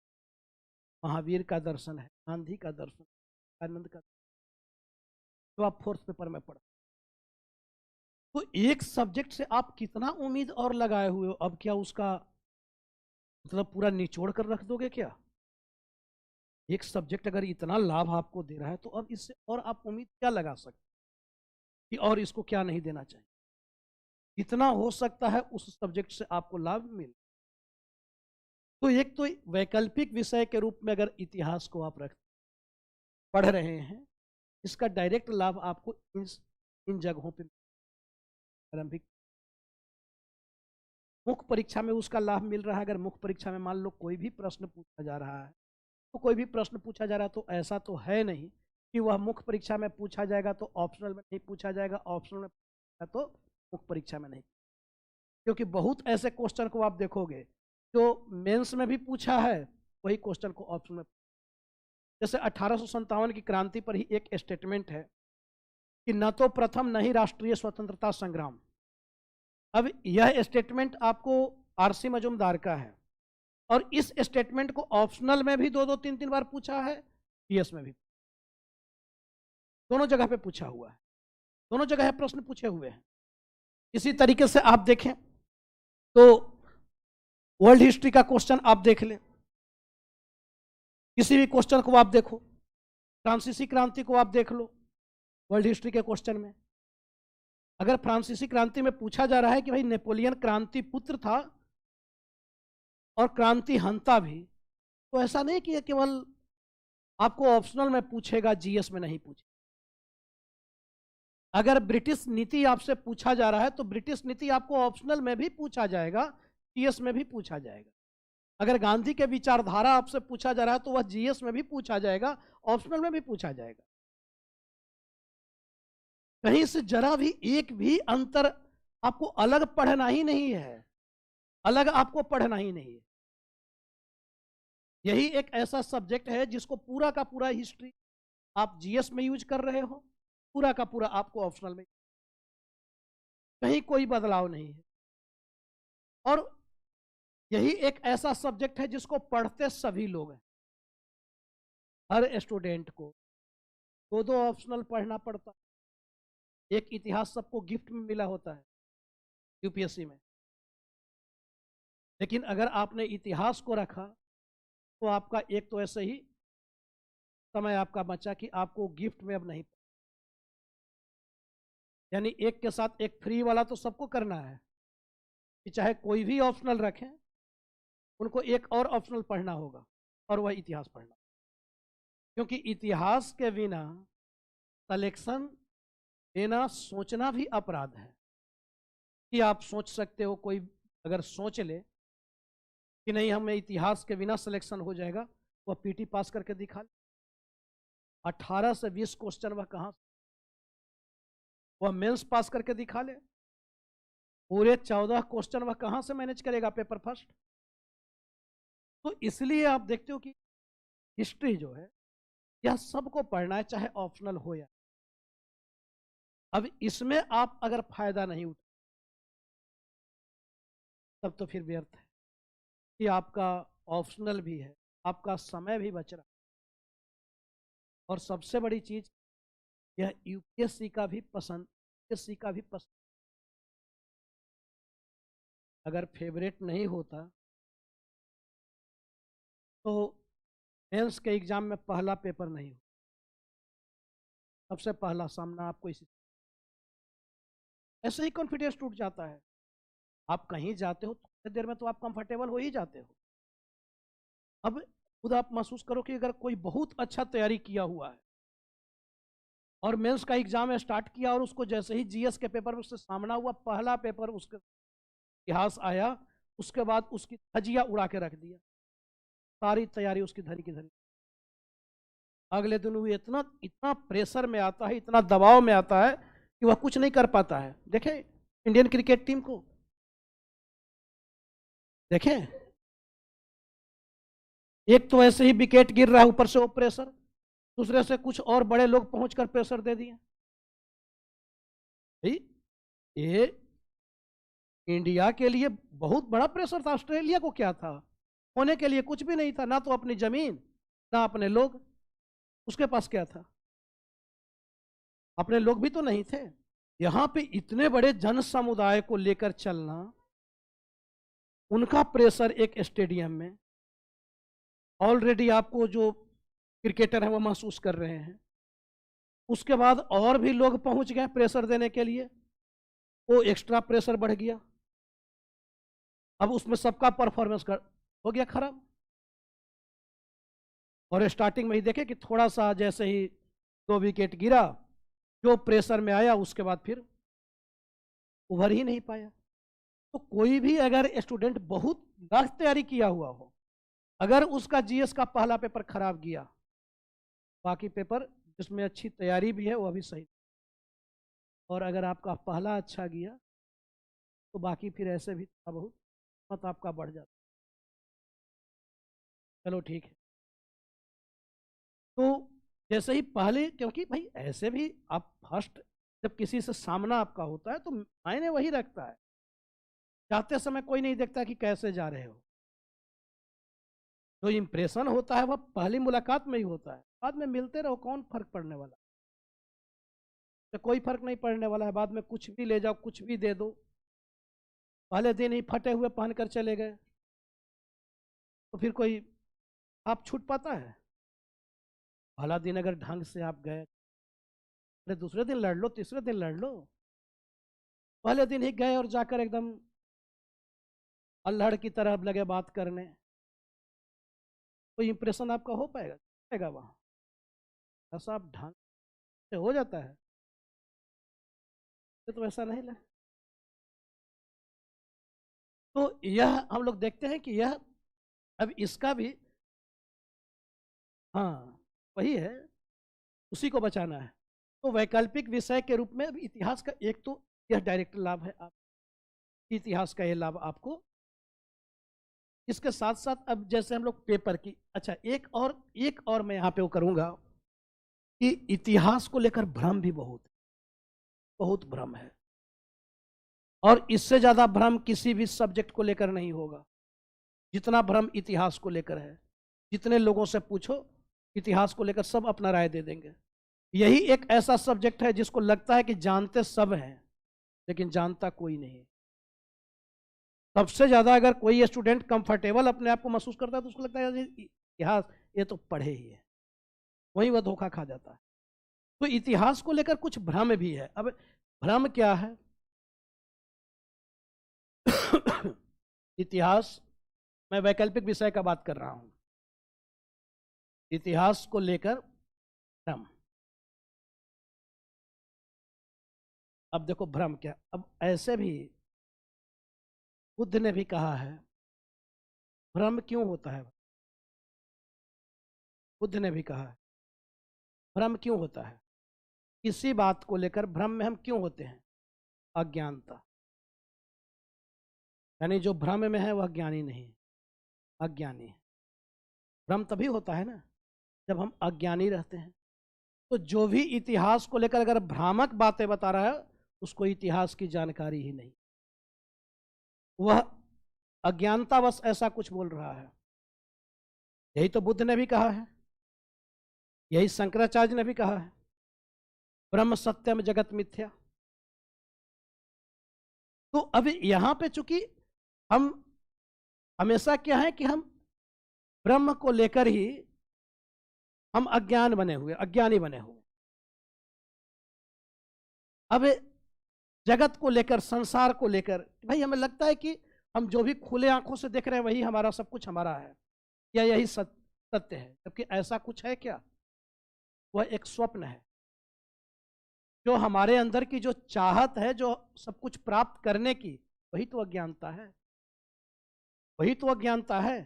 महावीर का दर्शन है, गांधी का दर्शन, आनंद का, तो आप 4th पेपर में पढ़। तो एक सब्जेक्ट से आप कितना उम्मीद और लगाए हुए हो, अब क्या उसका मतलब पूरा निचोड़ कर रख दोगे क्या? एक सब्जेक्ट अगर इतना लाभ आपको दे रहा है तो अब इससे और आप उम्मीद क्या लगा सकते कि और इसको क्या नहीं देना चाहिए? इतना हो सकता है उस सब्जेक्ट से आपको लाभ मिले। तो एक तो वैकल्पिक विषय के रूप में अगर इतिहास को आप रख पढ़ रहे हैं, इसका डायरेक्ट लाभ आपको इन जगहों पे प्रारंभिक मुख्य परीक्षा में उसका लाभ मिल रहा है। अगर मुख्य परीक्षा में मान लो कोई भी प्रश्न पूछा जा रहा है, तो कोई भी प्रश्न पूछा जा रहा है तो ऐसा तो है नहीं कि वह मुख्य परीक्षा में पूछा जाएगा तो ऑप्शनल में नहीं पूछा जाएगा, ऑप्शनल में तो मुख्य परीक्षा में नहीं, क्योंकि बहुत ऐसे क्वेश्चन को आप देखोगे जो मेंस में भी पूछा है, वही क्वेश्चन को ऑप्शन में। जैसे 1857 की क्रांति पर ही एक स्टेटमेंट है कि न तो प्रथम न ही राष्ट्रीय स्वतंत्रता संग्राम। अब यह स्टेटमेंट आपको आरसी मजूमदार का है और इस स्टेटमेंट को ऑप्शनल में भी 2-2 3-3 बार पूछा है, पीएस में भी, दोनों जगह पे पूछा हुआ है, दोनों जगह प्रश्न पूछे हुए हैं। इसी तरीके से आप देखें तो वर्ल्ड हिस्ट्री का क्वेश्चन आप देख लें, किसी भी क्वेश्चन को आप देखो, फ्रांसीसी क्रांति को आप देख लो वर्ल्ड हिस्ट्री के क्वेश्चन में, अगर फ्रांसीसी क्रांति में पूछा जा रहा है कि भाई नेपोलियन क्रांति पुत्र था और क्रांति हंता भी, तो ऐसा नहीं कि केवल आपको ऑप्शनल में पूछेगा, जीएस में नहीं पूछेगा। अगर ब्रिटिश नीति आपसे पूछा जा रहा है तो ब्रिटिश नीति आपको ऑप्शनल में भी पूछा जाएगा, जीएस में भी पूछा जाएगा। अगर गांधी के विचारधारा आपसे पूछा जा रहा है तो वह जीएस में भी पूछा जाएगा, ऑप्शनल में भी पूछा जाएगा। कहीं से जरा भी एक भी अंतर आपको अलग पढ़ना ही नहीं है, अलग आपको पढ़ना ही नहीं है। यही एक ऐसा सब्जेक्ट है जिसको पूरा का पूरा हिस्ट्री आप जीएस में यूज कर रहे हो, पूरा का पूरा आपको ऑप्शनल में, कहीं कोई बदलाव नहीं है। और यही एक ऐसा सब्जेक्ट है जिसको पढ़ते सभी लोग हैं, हर स्टूडेंट को 2-2 ऑप्शनल पढ़ना पड़ता है। एक इतिहास सबको गिफ्ट में मिला होता है यूपीएससी में, लेकिन अगर आपने इतिहास को रखा तो आपका एक तो ऐसे ही समय आपका बचा कि आपको गिफ्ट में अब नहीं, यानी एक के साथ एक फ्री वाला तो सबको करना है कि चाहे कोई भी ऑप्शनल रखें, उनको एक और ऑप्शनल पढ़ना होगा और वह इतिहास पढ़ना, क्योंकि इतिहास के बिना सिलेक्शन देना सोचना भी अपराध है। कि आप सोच सकते हो, कोई अगर सोच ले कि नहीं हमें इतिहास के बिना सिलेक्शन हो जाएगा, वह पीटी पास करके दिखा ले। 18 से 20 क्वेश्चन वह कहाँ, वह मेंस पास करके दिखा ले। पूरे 14 क्वेश्चन वह कहाँ से मैनेज करेगा पेपर फर्स्ट। तो इसलिए आप देखते हो कि हिस्ट्री जो है यह सबको पढ़ना है, चाहे ऑप्शनल हो या। अब इसमें आप अगर फायदा नहीं उठा तब तो फिर व्यर्थ है कि आपका ऑप्शनल भी है, आपका समय भी बच रहा। और सबसे बड़ी चीज यह यूपीएससी का भी पसंद, यूपीएससी का भी पसंद। अगर फेवरेट नहीं होता तो मेंस के एग्जाम में पहला पेपर नहीं हो, सबसे पहला सामना आपको इसी, ऐसे ही कॉन्फिडेंस टूट जाता है। आप कहीं जाते हो थोड़ी देर में तो आप कंफर्टेबल हो ही जाते हो। अब खुद आप महसूस करो कि अगर कोई बहुत अच्छा तैयारी किया हुआ है और मेंस का एग्जाम स्टार्ट किया और उसको जैसे ही जीएस के पेपर में उससे सामना हुआ, पहला पेपर उसके इतिहास आया, उसके बाद उसकी धजिया उड़ा के रख दिया, सारी तैयारी उसकी धरी की धरी। अगले दिन वो इतना इतना प्रेशर में आता है, इतना दबाव में आता है कि वह कुछ नहीं कर पाता है। देखें इंडियन क्रिकेट टीम को, देखें एक तो ऐसे ही विकेट गिर रहा है, ऊपर से वो प्रेशर, दूसरे से कुछ और बड़े लोग पहुंचकर प्रेशर दे दिए। ये इंडिया के लिए बहुत बड़ा प्रेशर था। ऑस्ट्रेलिया को क्या था, होने के लिए कुछ भी नहीं था, ना तो अपनी जमीन ना अपने लोग। उसके पास क्या था, अपने लोग भी तो नहीं थे। यहां पे इतने बड़े जन समुदाय को लेकर चलना, उनका प्रेशर एक स्टेडियम में ऑलरेडी आपको जो क्रिकेटर है वो महसूस कर रहे हैं, उसके बाद और भी लोग पहुंच गए प्रेशर देने के लिए, वो एक्स्ट्रा प्रेशर बढ़ गया। अब उसमें सबका परफॉर्मेंस हो गया खराब। और स्टार्टिंग में ही देखे कि थोड़ा सा जैसे ही 2 विकेट गिरा, जो प्रेशर में आया उसके बाद फिर उभर ही नहीं पाया। तो कोई भी अगर स्टूडेंट बहुत सख्त तैयारी किया हुआ हो, अगर उसका जीएस का पहला पेपर खराब गया, बाकी पेपर जिसमें अच्छी तैयारी भी है वो भी सही। और अगर आपका पहला अच्छा गया तो बाकी फिर ऐसे भी थोड़ा बहुत मत आपका बढ़ जाता। चलो ठीक है। तो जैसे ही पहले, क्योंकि भाई ऐसे भी आप फर्स्ट जब किसी से सामना आपका होता है तो मायने वही रखता है। जाते समय कोई नहीं देखता कि कैसे जा रहे हो, जो इम्प्रेशन होता है वह पहली मुलाकात में ही होता है। बाद में मिलते रहो, कौन फर्क पड़ने वाला, तो कोई फर्क नहीं पड़ने वाला है। बाद में कुछ भी ले जाओ, कुछ भी दे दो, पहले दिन ही फटे हुए पहनकर चले गए तो फिर कोई आप छूट पाता है। पहला दिन अगर ढंग से आप गए, अरे दूसरे दिन लड़ लो, तीसरे दिन लड़ लो। पहले दिन ही गए और जाकर एकदम अल्हड़ की तरह लगे बात करने, कोई इंप्रेशन आपका हो पाएगा वहाँ? ऐसा आप ढंग से हो जाता है तो ऐसा नहीं लगे। तो यह हम लोग देखते हैं कि यह अब इसका भी, हाँ वही है, उसी को बचाना है। तो वैकल्पिक विषय के रूप में अब इतिहास का एक तो यह डायरेक्ट लाभ है, आप इतिहास का यह लाभ आपको। इसके साथ साथ अब जैसे हम लोग पेपर की, अच्छा एक और मैं यहाँ पे वो करूँगा कि इतिहास को लेकर भ्रम भी बहुत भ्रम है, और इससे ज़्यादा भ्रम किसी भी सब्जेक्ट को लेकर नहीं होगा जितना भ्रम इतिहास को लेकर है। जितने लोगों से पूछो इतिहास को लेकर सब अपना राय दे देंगे। यही एक ऐसा सब्जेक्ट है जिसको लगता है कि जानते सब हैं लेकिन जानता कोई नहीं। सबसे ज़्यादा अगर कोई स्टूडेंट कंफर्टेबल अपने आप को महसूस करता है तो उसको लगता है इतिहास ये तो पढ़े ही है, वही वह धोखा खा जाता है। तो इतिहास को लेकर कुछ भ्रम भी है। अब भ्रम क्या है? इतिहास, मैं वैकल्पिक विषय का बात कर रहा हूं। इतिहास को लेकर भ्रम। अब देखो भ्रम क्या, अब ऐसे भी बुद्ध ने भी कहा है भ्रम क्यों होता है। बुद्ध ने भी कहा है भ्रम क्यों होता है, किसी बात को लेकर भ्रम में हम क्यों होते हैं? अज्ञानता। यानी जो भ्रम में है वह ज्ञानी नहीं है, अज्ञानी है। भ्रम तभी होता है ना जब हम अज्ञानी रहते हैं। तो जो भी इतिहास को लेकर अगर भ्रामक बातें बता रहा है उसको इतिहास की जानकारी ही नहीं, वह अज्ञानतावश ऐसा कुछ बोल रहा है। यही तो बुद्ध ने भी कहा है, यही शंकराचार्य ने भी कहा है, ब्रह्म सत्यम जगत मिथ्या। तो अब यहां पे चूंकि हम हमेशा क्या है कि हम ब्रह्म को लेकर ही हम अज्ञानी बने हुए। अब जगत को लेकर, संसार को लेकर भाई हमें लगता है कि हम जो भी खुले आंखों से देख रहे हैं वही हमारा सब कुछ हमारा है, या यही सत्य है, जबकि ऐसा कुछ है क्या? वह एक स्वप्न है। जो हमारे अंदर की जो चाहत है, जो सब कुछ प्राप्त करने की, वही तो अज्ञानता है। वही तो अज्ञानता है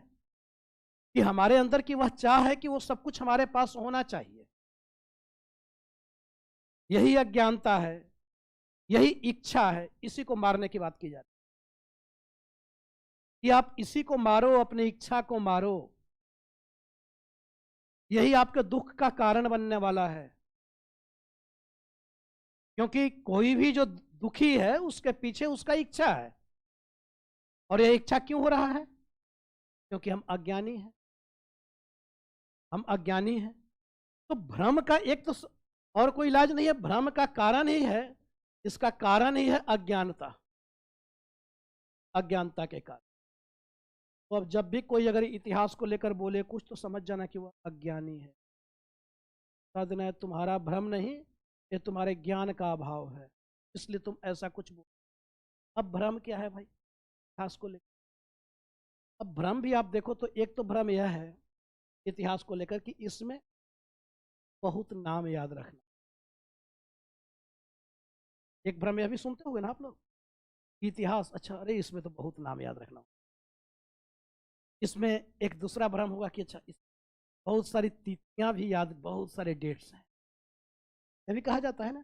कि हमारे अंदर की वह चाह है कि वो सब कुछ हमारे पास होना चाहिए। यही अज्ञानता है, यही इच्छा है। इसी को मारने की बात की जाती है कि आप इसी को मारो, अपनी इच्छा को मारो। यही आपके दुख का कारण बनने वाला है, क्योंकि कोई भी जो दुखी है उसके पीछे उसका इच्छा है। और यह इच्छा क्यों हो रहा है? क्योंकि हम अज्ञानी हैं। हम अज्ञानी हैं। तो भ्रम का एक तो और कोई इलाज नहीं है, भ्रम का कारण ही है, इसका कारण ही है अज्ञानता। अज्ञानता के कारण। तो अब जब भी कोई अगर इतिहास को लेकर बोले कुछ, तो समझ जाना कि वह अज्ञानी है। साधना तुम्हारा भ्रम नहीं, ये तुम्हारे ज्ञान का अभाव है, इसलिए तुम ऐसा कुछ बोल। अब भ्रम क्या है भाई इतिहास को लेकर? अब भ्रम भी आप देखो तो एक तो भ्रम यह है इतिहास को लेकर कि इसमें बहुत नाम याद रखना। एक भ्रम यह भी सुनते हुए ना आप लोग, इतिहास, अच्छा अरे इसमें तो बहुत नाम याद रखना। इसमें एक दूसरा भ्रम होगा कि अच्छा बहुत सारी तिथियां भी याद, बहुत सारे डेट्स हैं, यह भी कहा जाता है ना।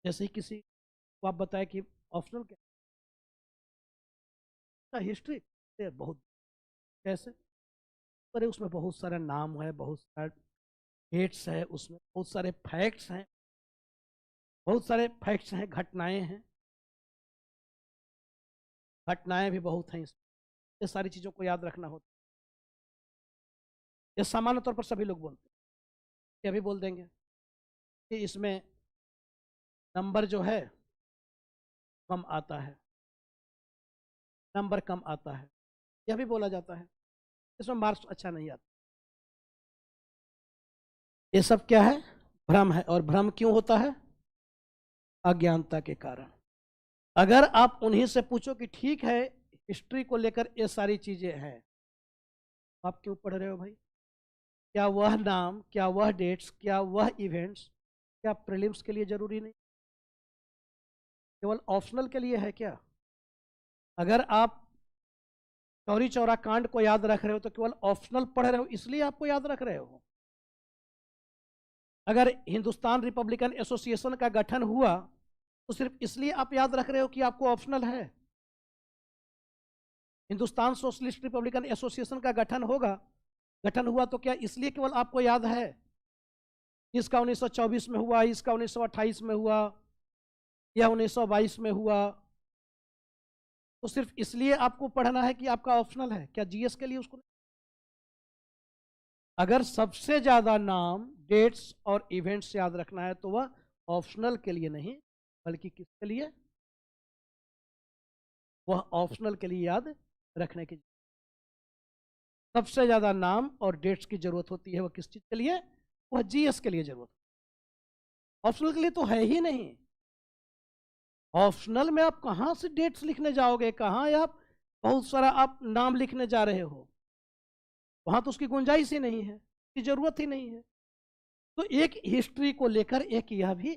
जैसे ही किसी को आप बताएं कि ऑप्शनल क्या हिस्ट्री, बहुत कैसे, अरे उसमें बहुत सारा नाम है, बहुत सारा डेट्स है, उसमें बहुत सारे फैक्ट्स हैं, बहुत सारे फैक्ट्स हैं, घटनाएं हैं, घटनाएं भी बहुत हैं इसमें। ये सारी चीज़ों को याद रखना होता है। ये सामान्य तौर पर सभी लोग बोलते हैं, ये भी बोल देंगे कि इसमें नंबर जो है कम आता है, नंबर कम आता है, यह भी बोला जाता है। इसमें मार्क्स अच्छा नहीं आता। ये सब क्या है? भ्रम है। और भ्रम क्यों होता है? अज्ञानता के कारण। अगर आप उन्हीं से पूछो कि ठीक है हिस्ट्री को लेकर ये सारी चीजें हैं, आप क्यों पढ़ रहे हो भाई? क्या वह नाम, क्या वह डेट्स, क्या वह इवेंट्स क्या प्रीलिम्स के लिए जरूरी नहीं, केवल ऑप्शनल के लिए है क्या? अगर आप चौरी चौरा कांड को याद रख रहे हो तो केवल ऑप्शनल पढ़ रहे हो इसलिए आपको याद रख रहे हो? अगर हिंदुस्तान रिपब्लिकन एसोसिएशन का गठन हुआ तो सिर्फ इसलिए आप याद रख रहे हो कि आपको ऑप्शनल है? हिंदुस्तान सोशलिस्ट रिपब्लिकन एसोसिएशन का गठन हुआ तो क्या इसलिए केवल आपको याद है? इसका 1924 में हुआ, इसका 1928 में हुआ, या 1922 में हुआ, तो सिर्फ इसलिए आपको पढ़ना है कि आपका ऑप्शनल है? क्या जीएस के लिए उसको? अगर सबसे ज्यादा नाम, डेट्स और इवेंट्स याद रखना है तो वह ऑप्शनल के लिए नहीं, बल्कि किसके लिए? वह ऑप्शनल के लिए याद रखने की। सबसे ज़्यादा नाम और डेट्स की जरूरत होती है, वो किस चीज़ के लिए? वह जीएस के लिए जरूरत, ऑप्शनल के लिए तो है ही नहीं। ऑप्शनल में आप कहाँ से डेट्स लिखने जाओगे, कहाँ आप बहुत सारा आप नाम लिखने जा रहे हो, वहां तो उसकी गुंजाइश ही नहीं है, उसकी जरूरत ही नहीं है। तो एक हिस्ट्री को लेकर एक यह भी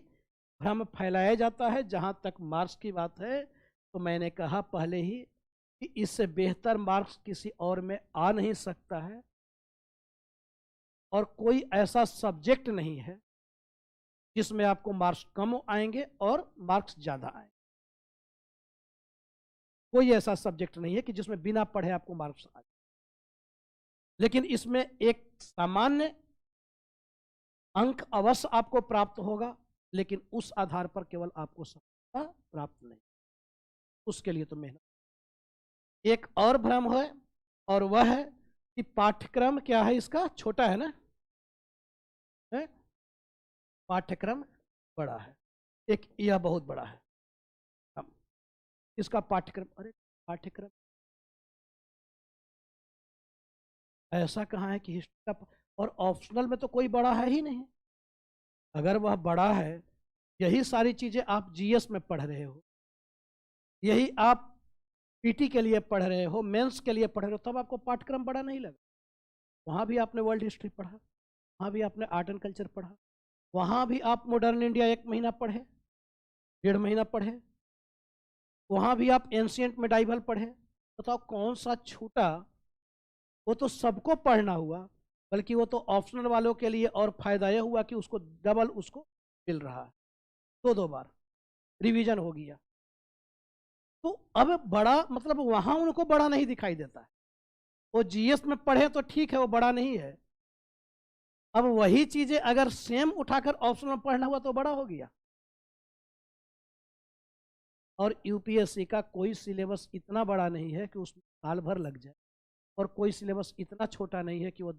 भ्रम फैलाया जाता है। जहां तक मार्क्स की बात है, तो मैंने कहा पहले ही कि इससे बेहतर मार्क्स किसी और में आ नहीं सकता है, और कोई ऐसा सब्जेक्ट नहीं है जिसमें आपको मार्क्स कम आएंगे और मार्क्स ज्यादा आएंगे। कोई ऐसा सब्जेक्ट नहीं है कि जिसमें बिना पढ़े आपको मार्क्स आ जाए। लेकिन इसमें एक सामान्य अंक अवश्य आपको प्राप्त होगा, लेकिन उस आधार पर केवल आपको सफलता प्राप्त नहीं, उसके लिए तो मेहनत। एक और भ्रम है, और वह है कि पाठ्यक्रम क्या है, इसका छोटा है ना, है? पाठ्यक्रम बड़ा है। एक यह बहुत बड़ा है इसका पाठ्यक्रम। अरे पाठ्यक्रम ऐसा कहाँ है कि हिस्ट्री का, और ऑप्शनल में तो कोई बड़ा है ही नहीं। अगर वह बड़ा है, यही सारी चीजें आप जीएस में पढ़ रहे हो, यही आप पीटी के लिए पढ़ रहे हो, मेंस के लिए पढ़ रहे हो, तब आपको पाठ्यक्रम बड़ा नहीं लगा। वहाँ भी आपने वर्ल्ड हिस्ट्री पढ़ा, वहाँ भी आपने आर्ट एंड कल्चर पढ़ा, वहाँ भी आप मॉडर्न इंडिया 1 महीना पढ़े, 1.5 महीना पढ़े, वहाँ भी आप एंशियंट मेडाइवल पढ़े। बताओ कौन सा छूटा? वो तो सबको पढ़ना हुआ, बल्कि वो तो ऑप्शनल वालों के लिए और फायदा यह हुआ कि उसको डबल उसको मिल रहा है, 2 बार रिवीजन हो गया। तो अब बड़ा मतलब वहां उनको बड़ा नहीं दिखाई देता है। वो जीएस में पढ़े तो ठीक है, वो बड़ा नहीं है। अब वही चीजें अगर सेम उठाकर ऑप्शनल में पढ़ना हुआ तो बड़ा हो गया। और यूपीएससी का कोई सिलेबस इतना बड़ा नहीं है कि उसमें साल भर लग जाए, और कोई सिलेबस इतना छोटा नहीं है कि वो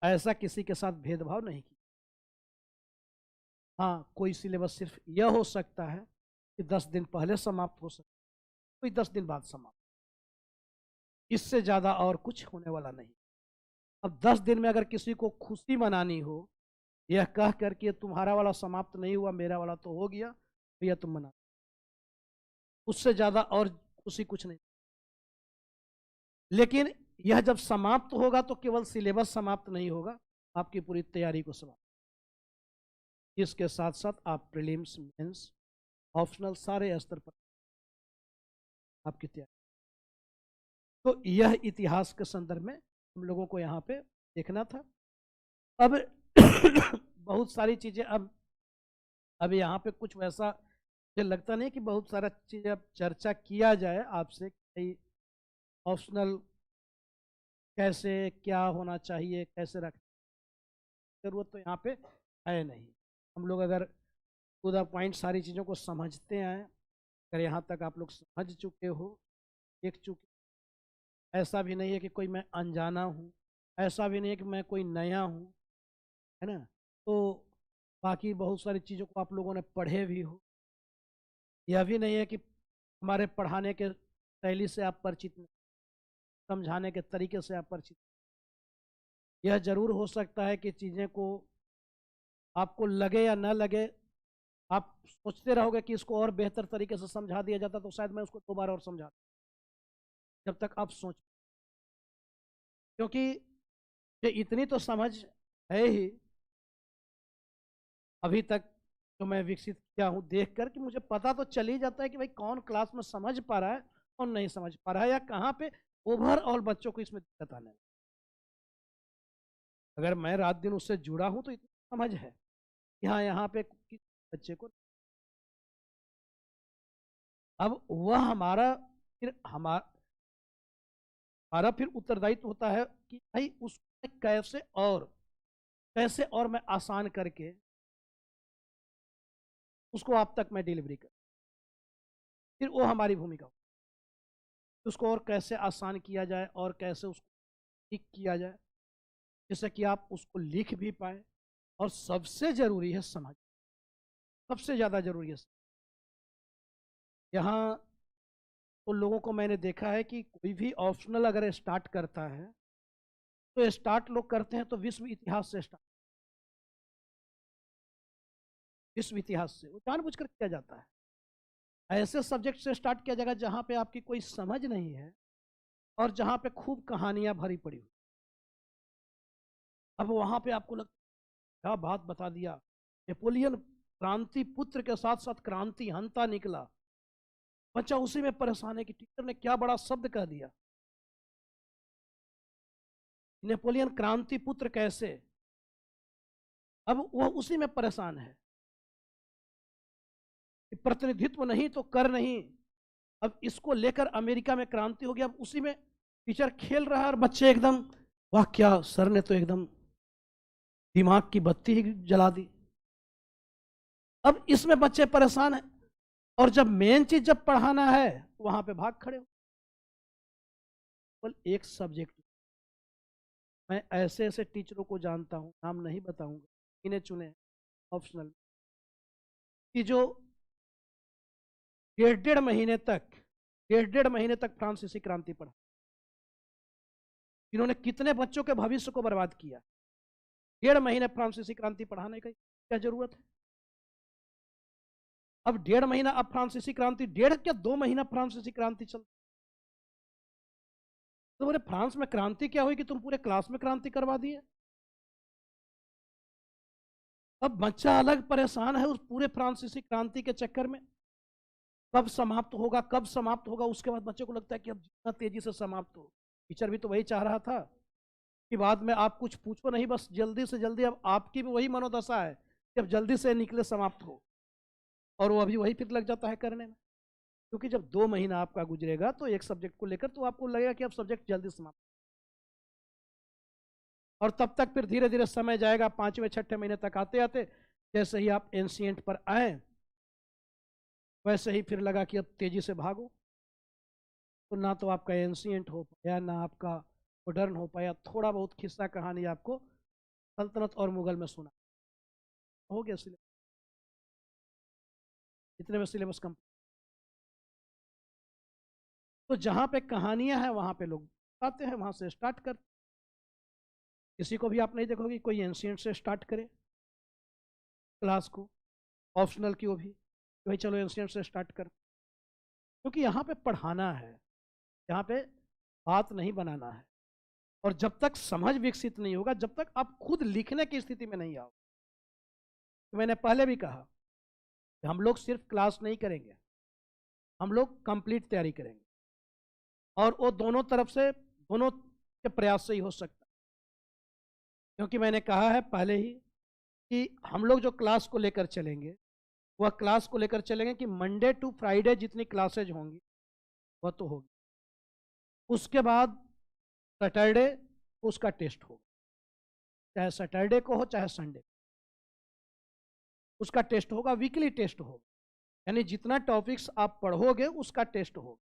ऐसा किसी के साथ भेदभाव नहीं किया। हाँ, कोई सिलेबस सिर्फ यह हो सकता है कि 10 दिन पहले समाप्त हो सकता है, कोई 10 दिन बाद समाप्त, इससे ज़्यादा और कुछ होने वाला नहीं। अब 10 दिन में अगर किसी को खुशी मनानी हो, यह कह कर कि तुम्हारा वाला समाप्त नहीं हुआ, मेरा वाला तो हो गया, भैया तुम मना, उससे ज़्यादा और खुशी कुछ नहीं। लेकिन यह जब समाप्त होगा तो केवल सिलेबस समाप्त नहीं होगा, आपकी पूरी तैयारी को समाप्त, इसके साथ साथ आप प्रीलिम्स, मेंस, ऑप्शनल सारे स्तर पर आपकी तैयारी। तो यह इतिहास के संदर्भ में हम लोगों को यहाँ पे देखना था। अब बहुत सारी चीजें, अब यहाँ पे कुछ वैसा मुझे लगता नहीं कि बहुत सारा चीजें अब चर्चा किया जाए आपसे, ऑप्शनल कैसे क्या होना चाहिए, कैसे रख, जरूरत तो यहाँ पे है नहीं। हम लोग अगर टू द पॉइंट सारी चीज़ों को समझते हैं, अगर यहाँ तक आप लोग समझ चुके हो, देख चुके, ऐसा भी नहीं है कि कोई मैं अनजाना हूँ, ऐसा भी नहीं है कि मैं कोई नया हूँ, है ना। तो बाकी बहुत सारी चीज़ों को आप लोगों ने पढ़े भी हो, यह भी नहीं है कि हमारे पढ़ाने के शैली से आप परिचित नहीं, समझाने के तरीके से आप परिचित। यह जरूर हो सकता है कि चीज़ें को आपको लगे या न लगे, आप सोचते रहोगे कि इसको और बेहतर तरीके से समझा दिया जाता तो शायद मैं उसको 2 बार और समझा, जब तक आप सोच, क्योंकि ये इतनी तो समझ है ही अभी तक जो मैं विकसित किया हूँ देख कर, कि मुझे पता तो चल ही जाता है कि भाई कौन क्लास में समझ पा रहा है, कौन नहीं समझ पा रहा है, या कहाँ पे ओवरऑल बच्चों को इसमें दिक्कत आने लगी। अगर मैं रात दिन उससे जुड़ा हूँ तो इतनी समझ है कि हाँ यहाँ पे किस बच्चे को, अब वह हमारा फिर हमारा फिर उत्तरदायित्व होता है कि भाई उसको कैसे और मैं आसान करके उसको आप तक मैं डिलीवरी कर, फिर वो हमारी भूमिका हो, उसको और कैसे आसान किया जाए और कैसे उसको ठीक किया जाए, जिससे कि आप उसको लिख भी पाए। और सबसे जरूरी है समझ, सबसे ज्यादा जरूरी है यहाँ तो लोगों को मैंने देखा है कि कोई भी ऑप्शनल अगर स्टार्ट करता है तो स्टार्ट लोग करते हैं तो विश्व इतिहास से स्टार्ट, विश्व इतिहास से वो जानबूझकर किया जाता है। ऐसे सब्जेक्ट से स्टार्ट किया जाएगा जहां पे आपकी कोई समझ नहीं है और जहां पे खूब कहानियां भरी पड़ी हुई। अब वहां पे आपको लगता क्या बात बता दिया, नेपोलियन क्रांति पुत्र के साथ साथ क्रांति हंता निकला। बच्चा उसी में परेशान है कि टीचर ने क्या बड़ा शब्द कह दिया, नेपोलियन क्रांति पुत्र कैसे। अब वह उसी में परेशान है, प्रतिनिधित्व नहीं तो कर नहीं। अब इसको लेकर अमेरिका में क्रांति हो गया, अब उसी में टीचर खेल रहा है और बच्चे एकदम वाह क्या सर ने तो एकदम दिमाग की बत्ती ही जला दी। अब इसमें बच्चे परेशान हैं और जब मेन चीज जब पढ़ाना है वहां पे भाग खड़े हो। केवल एक सब्जेक्ट, मैं ऐसे ऐसे टीचरों को जानता हूं, नाम नहीं बताऊंगा, इन्हें चुने ऑप्शनल, कि जो डेढ़ डेढ़ महीने तक फ्रांसीसी क्रांति पढ़ा। इन्होंने कितने बच्चों के भविष्य को बर्बाद किया। 1.5 महीने फ्रांसीसी क्रांति पढ़ाने की क्या जरूरत है। अब 1.5 महीना, अब फ्रांसीसी क्रांति 2 महीना फ्रांसीसी क्रांति चल, तो बोले फ्रांस में क्रांति क्या हुई कि तुम पूरे क्लास में क्रांति करवा दिए। अब बच्चा अलग परेशान है उस पूरे फ्रांसीसी क्रांति के चक्कर में, कब समाप्त होगा कब समाप्त होगा। उसके बाद बच्चे को लगता है कि अब जितना तेजी से समाप्त हो। टीचर भी तो वही चाह रहा था कि बाद में आप कुछ पूछो नहीं, बस जल्दी से जल्दी। अब आपकी भी वही मनोदशा है कि अब जल्दी से निकले समाप्त हो, और वो अभी वही फिर लग जाता है करने में। क्योंकि जब 2 महीना आपका गुजरेगा तो एक सब्जेक्ट को लेकर तो आपको लगेगा कि अब सब्जेक्ट जल्दी समाप्त, और तब तक फिर धीरे धीरे समय जाएगा। 5वें-6ठे महीने तक आते आते जैसे ही आप एंशिएंट पर आए वैसे ही फिर लगा कि अब तेजी से भागो। तो ना तो आपका एंशिएंट हो पाया ना आपका मॉडर्न हो पाया। थोड़ा बहुत किस्सा कहानी आपको सल्तनत और मुगल में सुना हो गया सिलेबस, इतने में सिलेबस कम। तो जहाँ पे कहानियां हैं वहाँ पे लोग आते हैं, वहाँ से स्टार्ट कर। किसी को भी आप नहीं देखोगे कोई एंशिएंट से स्टार्ट करे क्लास को, ऑप्शनल की वो भी भाई चलो एंशिएंट से स्टार्ट कर। क्योंकि यहाँ पे पढ़ाना है, यहाँ पे बात नहीं बनाना है। और जब तक समझ विकसित नहीं होगा, जब तक आप खुद लिखने की स्थिति में नहीं आओ। तो मैंने पहले भी कहा कि हम लोग सिर्फ क्लास नहीं करेंगे, हम लोग कंप्लीट तैयारी करेंगे, और वो दोनों तरफ से, दोनों के प्रयास से ही हो सकता है। क्योंकि मैंने कहा है पहले ही कि हम लोग जो क्लास को लेकर चलेंगे वह क्लास को लेकर चलेंगे कि मंडे टू फ्राइडे जितनी क्लासेज होंगी वह तो होगी, उसके बाद सैटरडे उसका टेस्ट होगा, चाहे सैटरडे को हो चाहे संडे, उसका टेस्ट होगा, वीकली टेस्ट होगा। यानी जितना टॉपिक्स आप पढ़ोगे उसका टेस्ट होगा।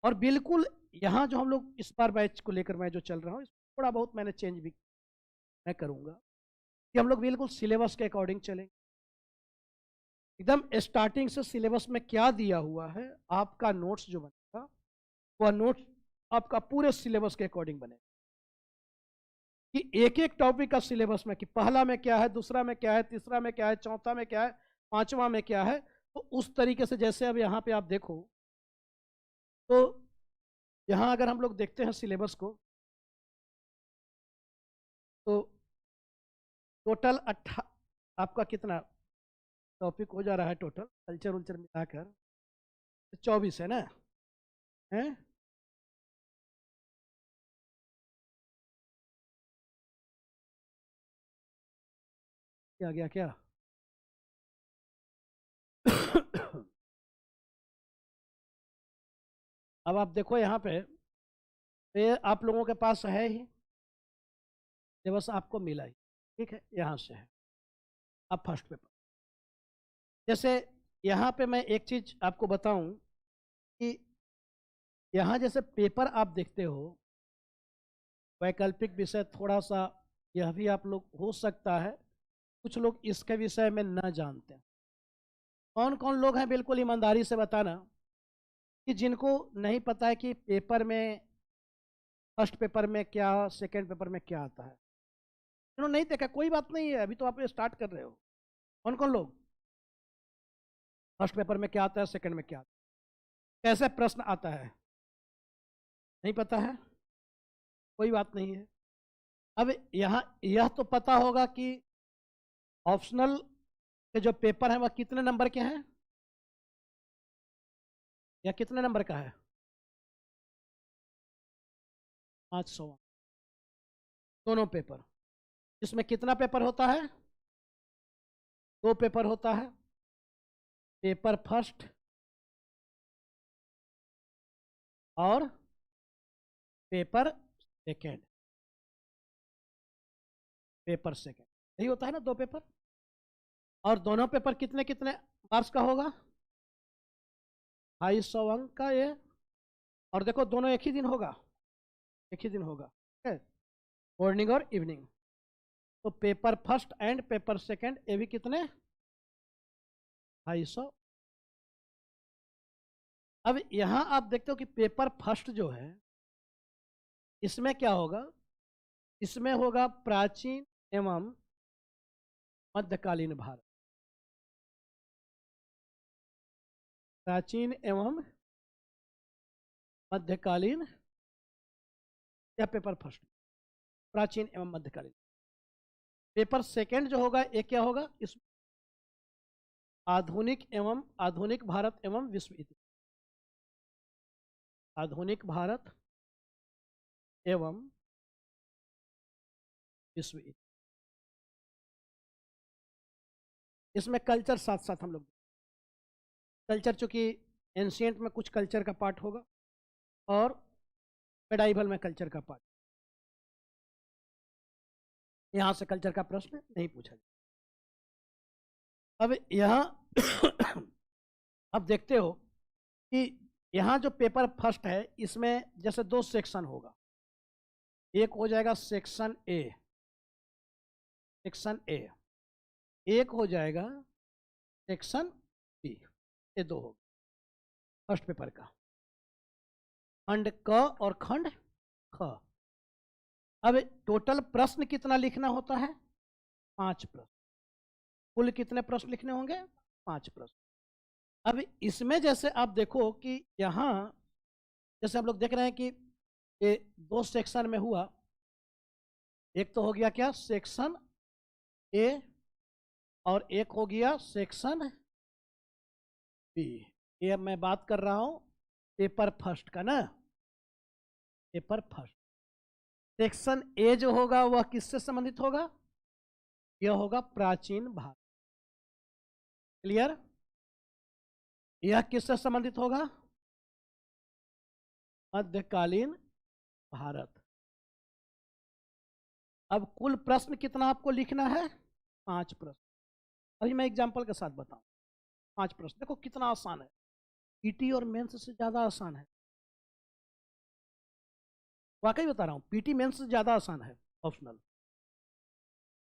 और बिल्कुल यहाँ जो हम लोग इस बार बैच को लेकर मैं जो चल रहा हूँ थोड़ा बहुत मैंने चेंज भी मैं करूँगा कि हम लोग बिल्कुल सिलेबस के अकॉर्डिंग चलेंगे। एकदम स्टार्टिंग से सिलेबस में क्या दिया हुआ है, आपका नोट्स जो बनेगा वह नोट्स आपका पूरे सिलेबस के अकॉर्डिंग बनेगा। कि एक एक टॉपिक का सिलेबस में कि पहला में क्या है, दूसरा में क्या है, तीसरा में क्या है, चौथा में क्या है, पांचवा में क्या है। तो उस तरीके से जैसे अब यहाँ पे आप देखो तो यहाँ अगर हम लोग देखते हैं सिलेबस को तो टोटल आपका कितना टॉपिक हो जा रहा है, टोटल कल्चर उल्चर मिलाकर 24 है ना, है? क्या गया क्या? अब आप देखो यहाँ पे ये आप लोगों के पास है ही, ये बस आपको मिला ही, ठीक है, यहाँ से है। अब फर्स्ट पेपर, जैसे यहाँ पे मैं एक चीज आपको बताऊं कि यहाँ जैसे पेपर आप देखते हो वैकल्पिक विषय, थोड़ा सा यह भी आप लोग हो सकता है कुछ लोग इसके विषय में न जानते हैं। कौन कौन लोग हैं बिल्कुल ईमानदारी से बताना कि जिनको नहीं पता है कि पेपर में फर्स्ट पेपर में क्या, सेकंड पेपर में क्या आता है, जिन्होंने नहीं देखा कोई बात नहीं है, अभी तो आप स्टार्ट कर रहे हो। कौन कौन लोग फर्स्ट पेपर में क्या आता है, सेकंड में क्या आता है, कैसे प्रश्न आता है, नहीं पता है, कोई बात नहीं है। अब यहाँ यह तो पता होगा कि ऑप्शनल के जो पेपर हैं वह कितने नंबर के हैं, या कितने नंबर का है, 500 दोनों पेपर। इसमें कितना पेपर होता है, 2 पेपर होता है, पेपर फर्स्ट और पेपर सेकेंड। पेपर सेकेंड यही होता है ना, 2 पेपर। और दोनों पेपर कितने कितने मार्क्स का होगा, 250 अंक का ये। और देखो दोनों एक ही दिन होगा, एक ही दिन होगा, ठीक है, मॉर्निंग और इवनिंग। तो paper first and paper second ये भी कितने, 250। अब यहां आप देखते हो कि पेपर फर्स्ट जो है इसमें क्या होगा, इसमें होगा प्राचीन एवं मध्यकालीन भारत। प्राचीन एवं मध्यकालीन, या पेपर फर्स्ट प्राचीन एवं मध्यकालीन। पेपर सेकंड जो होगा ये क्या होगा, इस आधुनिक भारत एवं विश्व इतिहास। आधुनिक भारत एवं विश्व इतिहास। इसमें कल्चर साथ साथ हम लोग, कल्चर चूंकि एंशियंट में कुछ कल्चर का पार्ट होगा और मेडाइवल में कल्चर का पार्ट, यहां से कल्चर का प्रश्न नहीं पूछा जाए। अब यहां अब देखते हो कि यहां जो पेपर फर्स्ट है इसमें जैसे 2 सेक्शन होगा, एक हो जाएगा सेक्शन ए, सेक्शन ए, एक हो जाएगा सेक्शन बी, ये 2 होगा फर्स्ट पेपर का, खंड क और खंड ख। अब टोटल प्रश्न कितना लिखना होता है, 5 प्रश्न। कुल कितने प्रश्न लिखने होंगे, 5 प्रश्न। अब इसमें जैसे आप देखो कि यहाँ जैसे हम लोग देख रहे हैं कि ये 2 सेक्शन में हुआ, एक तो हो गया क्या सेक्शन ए और एक हो गया सेक्शन बी। ये मैं बात कर रहा हूं पेपर फर्स्ट का ना, पेपर फर्स्ट। सेक्शन ए जो होगा वह किससे संबंधित होगा, यह होगा प्राचीन भारत। क्लियर, यह किससे संबंधित होगा, मध्यकालीन भारत। अब कुल प्रश्न कितना आपको लिखना है, 5 प्रश्न। अभी मैं एग्जांपल के साथ बताऊं, 5 प्रश्न देखो कितना आसान है, पीटी और मेंस से ज्यादा आसान है, वाकई बता रहा हूं, पीटी मेंस से ज्यादा आसान है ऑप्शनल।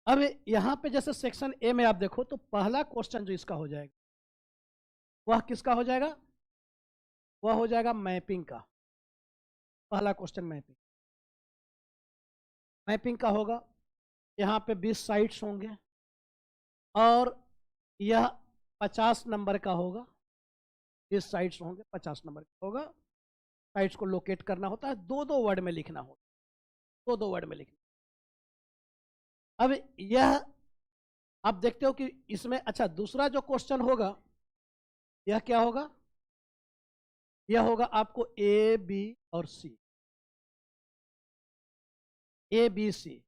अब यहां पे जैसे सेक्शन ए में आप देखो तो पहला क्वेश्चन जो इसका हो जाएगा वह किसका हो जाएगा, वह हो जाएगा मैपिंग का। पहला क्वेश्चन मैपिंग, मैपिंग का होगा, यहाँ पे 20 साइट्स होंगे और यह 50 नंबर का होगा, 20 साइट्स होंगे 50 नंबर का होगा। साइट्स को लोकेट करना होता है, 2-2 वर्ड में लिखना होता है, 2-2 वर्ड में लिखना। अब यह आप देखते हो कि इसमें अच्छा दूसरा जो क्वेश्चन होगा यह क्या होगा, यह होगा आपको ए बी और सी, ए बी सी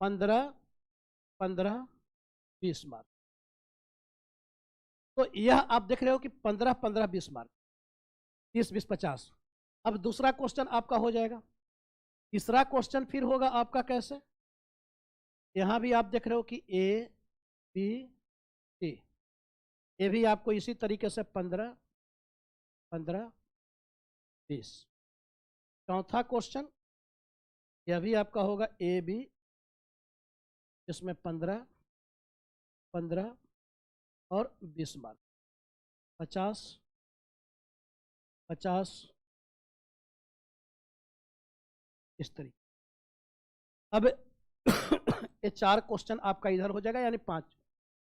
15-15 20 मार्क। तो यह आप देख रहे हो कि 15-15 20 मार्क, 30-20 50। अब दूसरा क्वेश्चन आपका हो जाएगा, तीसरा क्वेश्चन फिर होगा आपका कैसे, यहां भी आप देख रहे हो कि ए बी सी, ये भी आपको इसी तरीके से 15-15 20। चौथा क्वेश्चन यह भी आपका होगा ए बी, इसमें 15-15 और 20 मार्क, 50 50 इस तरीके। अब ये 4 क्वेश्चन आपका इधर हो जाएगा, यानी 5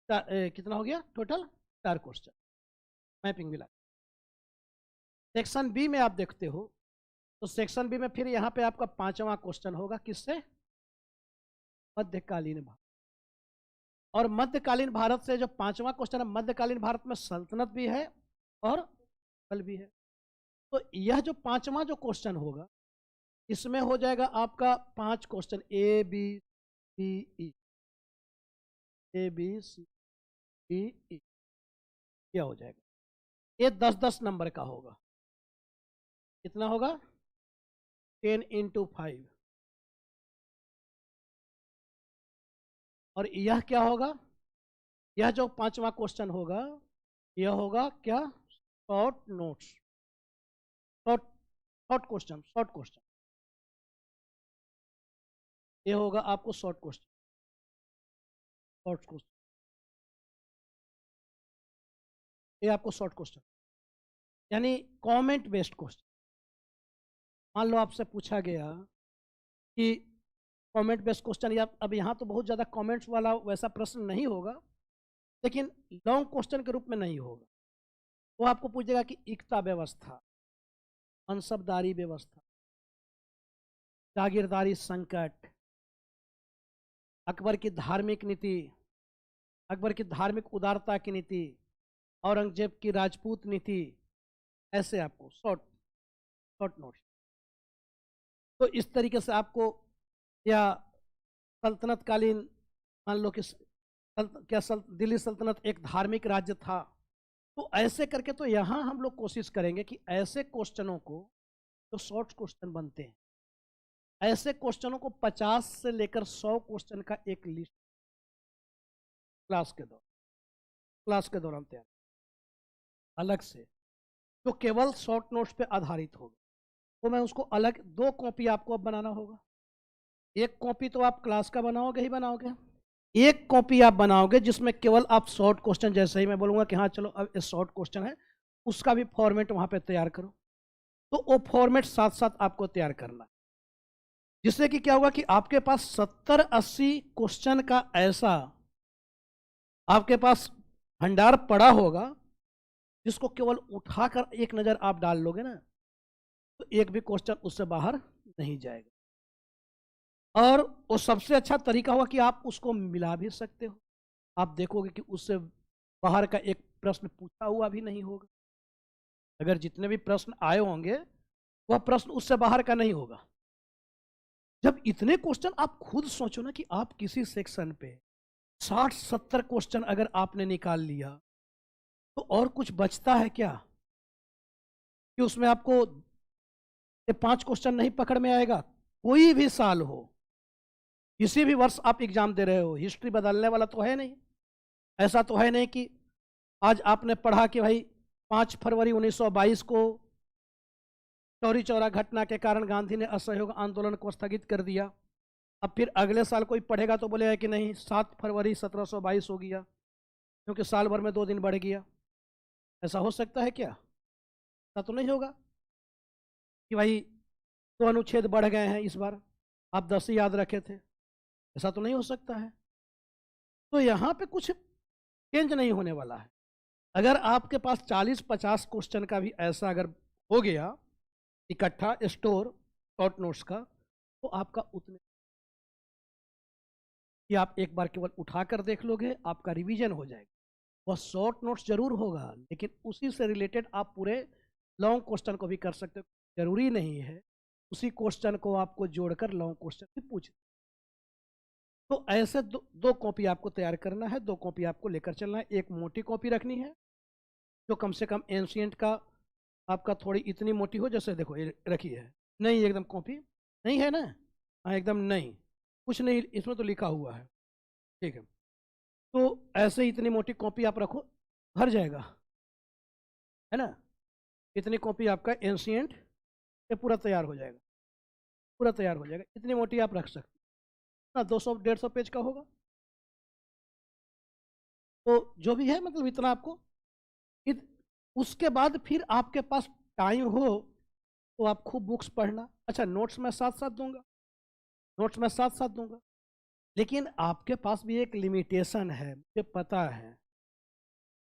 कितना हो गया टोटल 4 क्वेश्चन मैपिंग मिला। सेक्शन बी में आप देखते हो तो सेक्शन बी में फिर यहाँ पे आपका 5वां क्वेश्चन होगा, किससे? मध्यकालीन भारत। और मध्यकालीन भारत से जो 5वां क्वेश्चन है, मध्यकालीन भारत में सल्तनत भी है और मुगल भी है। तो यह जो 5वां जो क्वेश्चन होगा इसमें हो जाएगा आपका 5 question A B C E, A B C D E, क्या हो जाएगा? ये 10-10 नंबर का होगा। कितना होगा? 10 × 5। और यह क्या होगा? यह जो 5वां क्वेश्चन होगा यह होगा क्या? शॉर्ट नोट्स, शॉर्ट क्वेश्चन ये होगा आपको शॉर्ट क्वेश्चन। ये आपको शॉर्ट क्वेश्चन यानी कमेंट बेस्ड क्वेश्चन। मान लो आपसे पूछा गया कि कमेंट बेस्ड क्वेश्चन, या अब यहाँ तो बहुत ज़्यादा कमेंट्स वाला वैसा प्रश्न नहीं होगा, लेकिन लॉन्ग क्वेश्चन के रूप में नहीं होगा। वो आपको पूछेगा कि एकता व्यवस्था, मनसबदारी व्यवस्था, जागीरदारी संकट, अकबर की धार्मिक नीति, अकबर की धार्मिक उदारता की नीति, औरंगजेब की राजपूत नीति, ऐसे आपको शॉर्ट नोट्स। तो इस तरीके से आपको, या सल्तनत कालीन, मान लो कि दिल्ली सल्तनत एक धार्मिक राज्य था, तो ऐसे करके तो यहाँ हम लोग कोशिश करेंगे कि ऐसे क्वेश्चनों को जो शॉर्ट क्वेश्चन बनते हैं, ऐसे क्वेश्चनों को 50 से लेकर 100 क्वेश्चन का एक लिस्ट क्लास के दौरान तैयार अलग से, जो केवल शॉर्ट नोट्स पे आधारित होगा। तो मैं उसको अलग 2 कॉपी आपको अब बनाना होगा। एक कॉपी तो आप क्लास का बनाओगे ही बनाओगे, एक कॉपी आप बनाओगे जिसमें केवल आप शॉर्ट क्वेश्चन, जैसे ही मैं बोलूंगा कि हाँ चलो अब शॉर्ट क्वेश्चन है, उसका भी फॉर्मेट वहां पे तैयार करो। तो वो फॉर्मेट साथ साथ आपको तैयार करना है, जिससे कि क्या होगा कि आपके पास 70-80 क्वेश्चन का ऐसा आपके पास भंडार पड़ा होगा, जिसको केवल उठाकर एक नज़र आप डाल लोगे ना, तो एक भी क्वेश्चन उससे बाहर नहीं जाएगा। और वो सबसे अच्छा तरीका होगा कि आप उसको मिला भी सकते हो। आप देखोगे कि उससे बाहर का एक प्रश्न पूछा हुआ भी नहीं होगा। अगर जितने भी प्रश्न आए होंगे वह प्रश्न उससे बाहर का नहीं होगा। जब इतने क्वेश्चन, आप खुद सोचो ना कि आप किसी सेक्शन पे 60-70 क्वेश्चन अगर आपने निकाल लिया, तो और कुछ बचता है क्या? कि उसमें आपको 5 क्वेश्चन नहीं पकड़ में आएगा। कोई भी साल हो, किसी भी वर्ष आप एग्जाम दे रहे हो, हिस्ट्री बदलने वाला तो है नहीं। ऐसा तो है नहीं कि आज आपने पढ़ा कि भाई 5 फरवरी 1922 को चौरी चौरा घटना के कारण गांधी ने असहयोग आंदोलन को स्थगित कर दिया। अब फिर अगले साल कोई पढ़ेगा तो बोलेगा कि नहीं 7 फरवरी 1722 हो गया, क्योंकि साल भर में 2 दिन बढ़ गया। ऐसा हो सकता है क्या? ऐसा तो नहीं होगा कि भाई 2 अनुच्छेद बढ़ गए हैं इस बार, आप 10 ही याद रखे थे। ऐसा तो नहीं हो सकता है। तो यहाँ पे कुछ चेंज नहीं होने वाला है। अगर आपके पास 40-50 क्वेश्चन का भी ऐसा अगर हो गया इकट्ठा स्टोर शॉर्ट नोट्स का, तो आपका उतने कि आप एक बार केवल उठाकर देख लोगे, आपका रिवीजन हो जाएगा। वह शॉर्ट नोट्स जरूर होगा, लेकिन उसी से रिलेटेड आप पूरे लॉन्ग क्वेश्चन को भी कर सकते हो। जरूरी नहीं है उसी क्वेश्चन को आपको जोड़कर लॉन्ग क्वेश्चन भी पूछ। तो ऐसे दो कॉपी आपको तैयार करना है, 2 कॉपी आपको लेकर चलना है। एक मोटी कॉपी रखनी है जो कम से कम एंशिएंट का आपका थोड़ी इतनी मोटी हो, जैसे देखो ये रखी है, नहीं एकदम कॉपी नहीं है ना, हाँ एकदम नहीं, कुछ नहीं इसमें तो लिखा हुआ है, ठीक है। तो ऐसे ही इतनी मोटी कॉपी आप रखो, भर जाएगा, है ना। इतनी कॉपी आपका एंशिएंट ये पूरा तैयार हो जाएगा, पूरा तैयार हो जाएगा। इतनी मोटी आप रख सकते ना, 200-150 पेज का होगा। तो जो भी है मतलब इतना आपको उसके बाद फिर आपके पास टाइम हो तो आप खूब बुक्स पढ़ना। अच्छा, नोट्स मैं साथ साथ दूंगा, नोट्स मैं साथ साथ दूंगा, लेकिन आपके पास भी एक लिमिटेशन है, मुझे पता है।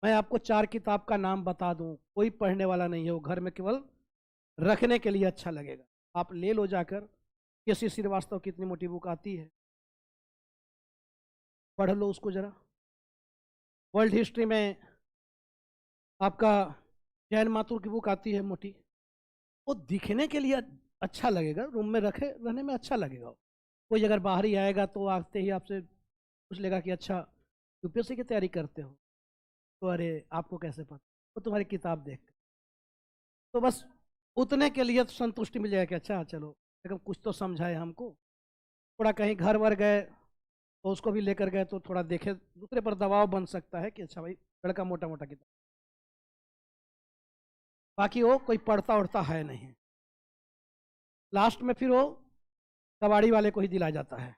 मैं आपको 4 किताब का नाम बता दूं, कोई पढ़ने वाला नहीं है, वो घर में केवल रखने के लिए अच्छा लगेगा। आप ले लो जाकर, केसी श्रीवास्तव की इतनी मोटी बुक आती है, पढ़ लो उसको जरा। वर्ल्ड हिस्ट्री में आपका जैन माथुर की बुक आती है मोटी, वो दिखने के लिए अच्छा लगेगा, रूम में रखे रहने में अच्छा लगेगा। कोई अगर बाहर ही आएगा तो आते ही आपसे पूछ लेगा कि अच्छा यूपीएससी की तैयारी करते हो, तो अरे आपको कैसे पता, तो तुम्हारी किताब देख। तो बस उतने के लिए तो संतुष्टि मिल जाएगा कि अच्छा चलो लेकिन कुछ तो समझाए हमको। थोड़ा कहीं घर वर गए तो उसको भी लेकर गए तो थोड़ा देखे, दूसरे पर दबाव बन सकता है कि अच्छा भाई लड़का मोटा मोटा किताब, बाकी वो कोई पढ़ता उढ़ता है नहीं, लास्ट में फिर वो कबाड़ी वाले को ही दिला जाता है।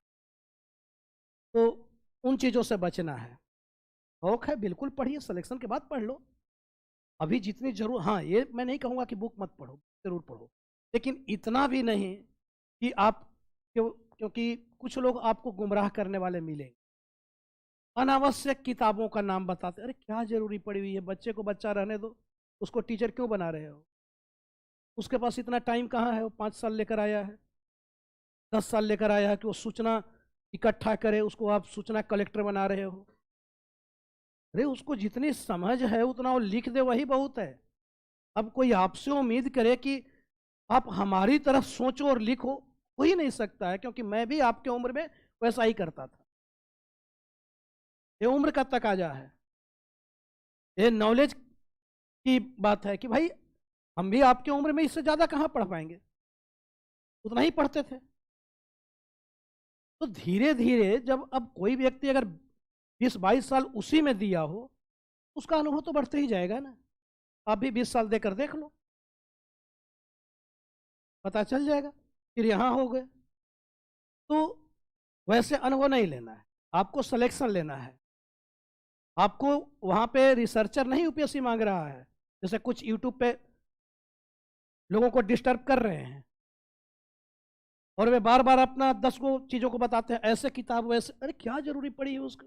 तो उन चीज़ों से बचना है। शौक है बिल्कुल पढ़िए, सिलेक्शन के बाद पढ़ लो, अभी जितनी जरूर। हाँ, ये मैं नहीं कहूँगा कि बुक मत पढ़ो, जरूर पढ़ो, लेकिन इतना भी नहीं कि आप क्योंकि कुछ लोग आपको गुमराह करने वाले मिलेंगे, अनावश्यक किताबों का नाम बताते, अरे क्या जरूरी पड़ी हुई है, बच्चे को बच्चा रहने दो, उसको टीचर क्यों बना रहे हो? उसके पास इतना टाइम कहाँ है? वो 5 साल लेकर आया है, 10 साल लेकर आया है कि वो सूचना इकट्ठा करे, उसको आप सूचना कलेक्टर बना रहे हो। अरे उसको जितनी समझ है उतना वो लिख दे, वही बहुत है। अब कोई आपसे उम्मीद करे कि आप हमारी तरफ सोचो और लिखो, हो ही नहीं सकता है, क्योंकि मैं भी आपके उम्र में वैसा ही करता था। ये उम्र का तकाजा है, ये नॉलेज की बात है कि भाई हम भी आपके उम्र में इससे ज्यादा कहाँ पढ़ पाएंगे, उतना ही पढ़ते थे। तो धीरे धीरे जब अब कोई व्यक्ति अगर 20-22 साल उसी में दिया हो, उसका अनुभव तो बढ़ते ही जाएगा ना। आप भी 20 साल देकर देख लो, पता चल जाएगा। फिर यहाँ हो गए तो वैसे अनुभव नहीं लेना है, आपको सिलेक्शन लेना है। आपको वहां पे रिसर्चर नहीं यूपीएससी मांग रहा है, जैसे कुछ यूट्यूब पे लोगों को डिस्टर्ब कर रहे हैं और वे बार बार अपना 10 गो चीजों को बताते हैं, ऐसे किताब वैसे, अरे क्या जरूरी पड़ी है उसकी,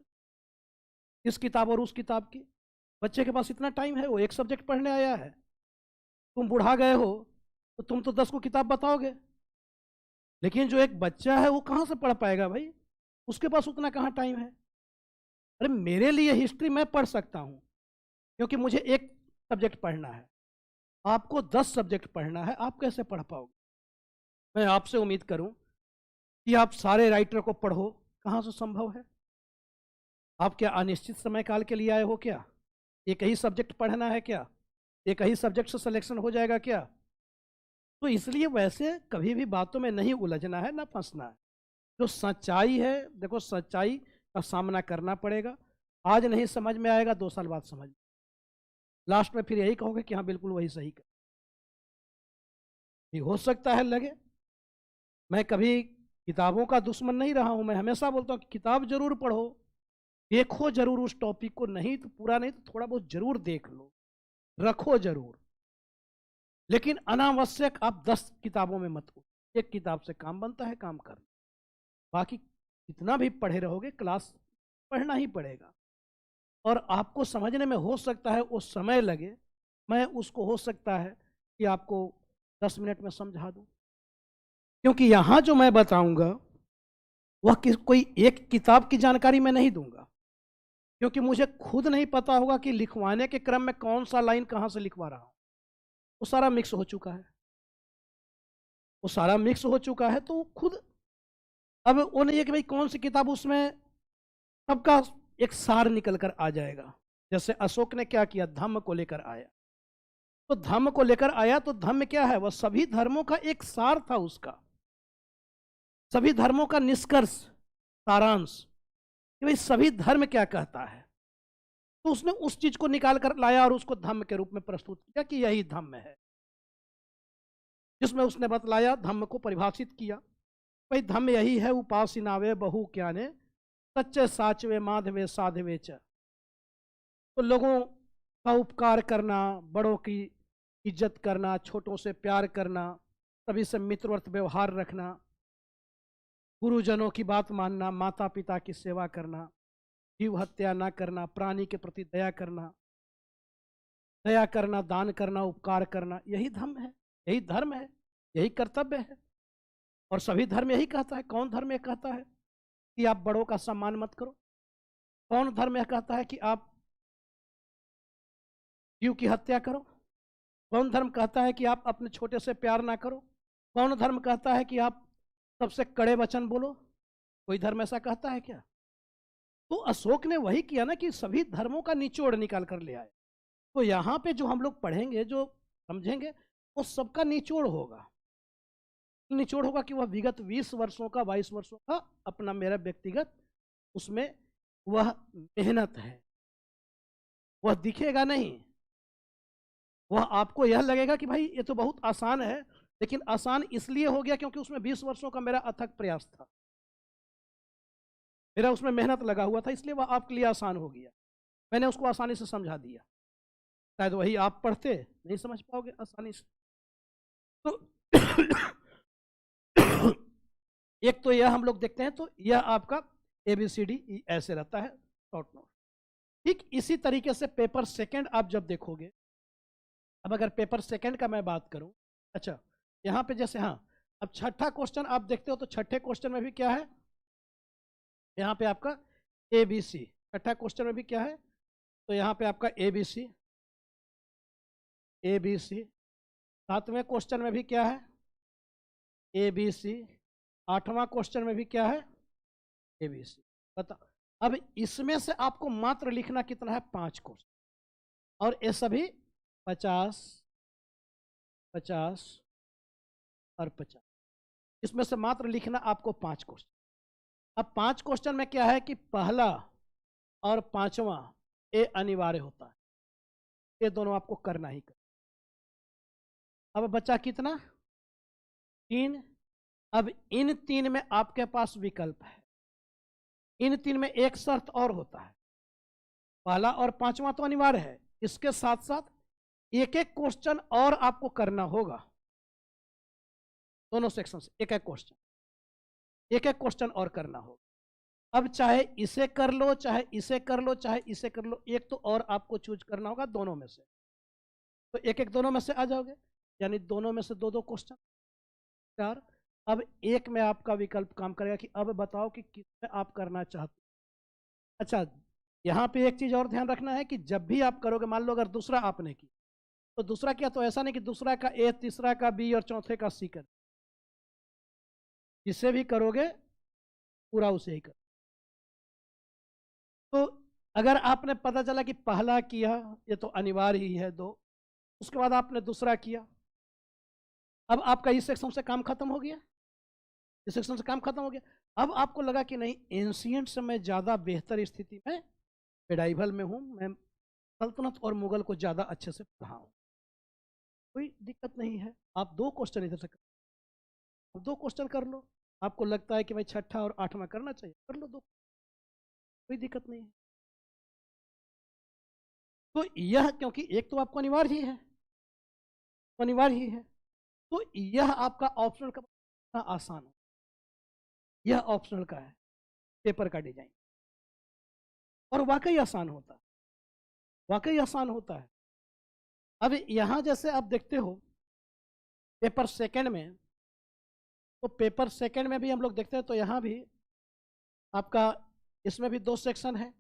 इस किताब और उस किताब की? बच्चे के पास इतना टाइम है, वो एक सब्जेक्ट पढ़ने आया है, तुम बुढ़ा गए हो तो तुम तो 10 को किताब बताओगे, लेकिन जो एक बच्चा है वो कहाँ से पढ़ पाएगा भाई, उसके पास उतना कहाँ टाइम है? अरे मेरे लिए हिस्ट्री मैं पढ़ सकता हूँ क्योंकि मुझे एक सब्जेक्ट पढ़ना है, आपको 10 सब्जेक्ट पढ़ना है, आप कैसे पढ़ पाओगे? मैं आपसे उम्मीद करूं कि आप सारे राइटर को पढ़ो, कहाँ से संभव है? आप क्या अनिश्चित समय काल के लिए आए हो क्या? एक ही सब्जेक्ट पढ़ना है क्या? एक ही सब्जेक्ट से सिलेक्शन हो जाएगा क्या? तो इसलिए वैसे कभी भी बातों में नहीं उलझना है, ना फंसना है। जो सच्चाई है, देखो सच्चाई का सामना करना पड़ेगा, आज नहीं समझ में आएगा 2 साल बाद समझ, लास्ट में फिर यही कहोगे कि हाँ बिल्कुल वही सही कर। ये हो सकता है लगे, मैं कभी किताबों का दुश्मन नहीं रहा हूं, मैं हमेशा बोलता हूँ कि किताब जरूर पढ़ो, देखो जरूर उस टॉपिक को, नहीं तो पूरा नहीं तो थोड़ा बहुत जरूर देख लो, रखो जरूर, लेकिन अनावश्यक आप 10 किताबों में मत हो। एक किताब से काम बनता है, काम कर, बाकी कितना भी पढ़े रहोगे, क्लास पढ़ना ही पड़ेगा। और आपको समझने में हो सकता है वो समय लगे, मैं उसको हो सकता है कि आपको 10 मिनट में समझा दूं, क्योंकि यहाँ जो मैं बताऊंगा वह कोई एक किताब की जानकारी मैं नहीं दूंगा, क्योंकि मुझे खुद नहीं पता होगा कि लिखवाने के क्रम में कौन सा लाइन कहाँ से लिखवा रहा हूँ। वो सारा मिक्स हो चुका है, वो सारा मिक्स हो चुका है, तो खुद अब वो नहीं है कि भाई कौन सी किताब, उसमें सबका एक सार निकल कर आ जाएगा। जैसे अशोक ने क्या किया, धम्म को लेकर आया, तो धम्म को लेकर आया तो धम्म क्या है, वह सभी धर्मों का एक सार था, उसका सभी धर्मों का निष्कर्ष, सारांश, कि भाई सभी धर्म क्या कहता है। तो उसने उस चीज को निकाल कर लाया और उसको धम्म के रूप में प्रस्तुत किया कि यही धम्म है, जिसमें उसने बतलाया, धम्म को परिभाषित किया, भाई धम्म यही है, उपासनावे बहु ज्ञाने सच्चे साचवे माधवे साधवे च। तो लोगों का उपकार करना, बड़ों की इज्जत करना, छोटों से प्यार करना, सभी से मित्रवत व्यवहार रखना, गुरुजनों की बात मानना, माता पिता की सेवा करना, जीव हत्या ना करना, प्राणी के प्रति दया करना, दान करना, उपकार करना, यही धर्म है, यही धर्म है, यही कर्तव्य है। और सभी धर्म यही कहता है। कौन धर्म यह कहता है कि आप बड़ों का सम्मान मत करो? कौन धर्म यह कहता है कि आप जीव की हत्या करो? कौन धर्म कहता है कि आप अपने छोटे से प्यार ना करो? कौन धर्म कहता है कि आप सबसे कड़े वचन बोलो? कोई धर्म ऐसा कहता है क्या? तो अशोक ने वही किया ना कि सभी धर्मों का निचोड़ निकाल कर ले आए। तो यहाँ पे जो हम लोग पढ़ेंगे, जो समझेंगे, वो सबका निचोड़ होगा। निचोड़ होगा कि वह विगत 20 वर्षों का, 22 वर्षों का अपना मेरा व्यक्तिगत उसमें वह मेहनत है, वह दिखेगा नहीं। वह आपको यह लगेगा कि भाई ये तो बहुत आसान है, लेकिन आसान इसलिए हो गया क्योंकि उसमें 20 वर्षों का मेरा अथक प्रयास था, मेरा उसमें मेहनत लगा हुआ था, इसलिए वह आपके लिए आसान हो गया। मैंने उसको आसानी से समझा दिया। शायद वही आप पढ़ते नहीं समझ पाओगे आसानी से। तो एक तो यह हम लोग देखते हैं, तो यह आपका ABCD ऐसे रहता है शॉर्ट नोट। ठीक इसी तरीके से पेपर सेकंड आप जब देखोगे, अब अगर पेपर सेकंड का मैं बात करूं, अच्छा यहाँ पे जैसे, हाँ, अब छठा क्वेश्चन आप देखते हो, तो छठे क्वेश्चन में भी क्या है, यहाँ पे आपका ABC। छठा क्वेश्चन में भी क्या है, तो यहाँ पे आपका ABC। सातवें क्वेश्चन में भी क्या है, ABC। आठवां क्वेश्चन में भी क्या है, ABC। बताओ, अब इसमें से आपको मात्र लिखना कितना है, 5 क्वेश्चन, और ये सभी 50, 50 और 50। इसमें से मात्र लिखना आपको 5 क्वेश्चन। अब 5 क्वेश्चन में क्या है कि पहला और पांचवा ये अनिवार्य होता है, ये दोनों आपको करना ही करना। अब बचा कितना, 3। अब इन 3 में आपके पास विकल्प है। इन 3 में एक शर्त और होता है, पहला और पांचवा तो अनिवार्य है, इसके साथ साथ एक एक क्वेश्चन और आपको करना होगा। दोनों सेक्शन से एक एक क्वेश्चन, एक एक क्वेश्चन और करना होगा। अब चाहे इसे कर लो, चाहे इसे कर लो, चाहे इसे कर लो, एक तो और आपको चूज करना होगा दोनों में से। तो एक एक दोनों में से आ जाओगे, यानी दोनों में से 2-2 क्वेश्चन, 4। अब एक में आपका विकल्प काम करेगा कि अब बताओ कि किसमें आप करना चाहते हो। अच्छा, यहाँ पे एक चीज और ध्यान रखना है कि जब भी आप करोगे, मान लो अगर दूसरा आपने किया, तो दूसरा किया तो ऐसा नहीं कि दूसरा का A, तीसरा का B और चौथे का C कर, जिसे भी करोगे पूरा उसे ही कर। तो अगर आपने पता चला कि पहला किया, ये तो अनिवार्य ही है 2, उसके बाद आपने दूसरा किया, अब आपका इस सेक्शन से काम खत्म हो गया, इस सेक्शन से काम खत्म हो गया। अब आपको लगा कि नहीं, एंशियंट से मैं ज़्यादा बेहतर स्थिति में मेडाइवल में हूँ, मैं सल्तनत और मुगल को ज़्यादा अच्छे से पढ़ा हूँ, कोई दिक्कत नहीं है। आप 2 क्वेश्चन इधर से कर, अब 2 क्वेश्चन कर लो। आपको लगता है कि भाई छठा और आठवां करना चाहिए, कर लो 2, कोई दिक्कत नहीं है। तो यह, क्योंकि एक तो आपको अनिवार्य ही है, तो अनिवार्य ही है, तो यह आपका ऑप्शनल का इतना आसान है। यह ऑप्शनल का है पेपर का डिजाइन, और वाकई आसान होता है, वाकई आसान होता है। अब यहां जैसे आप देखते हो पेपर सेकंड में, तो पेपर सेकंड में भी हम लोग देखते हैं, तो यहां भी आपका इसमें भी 2 सेक्शन है,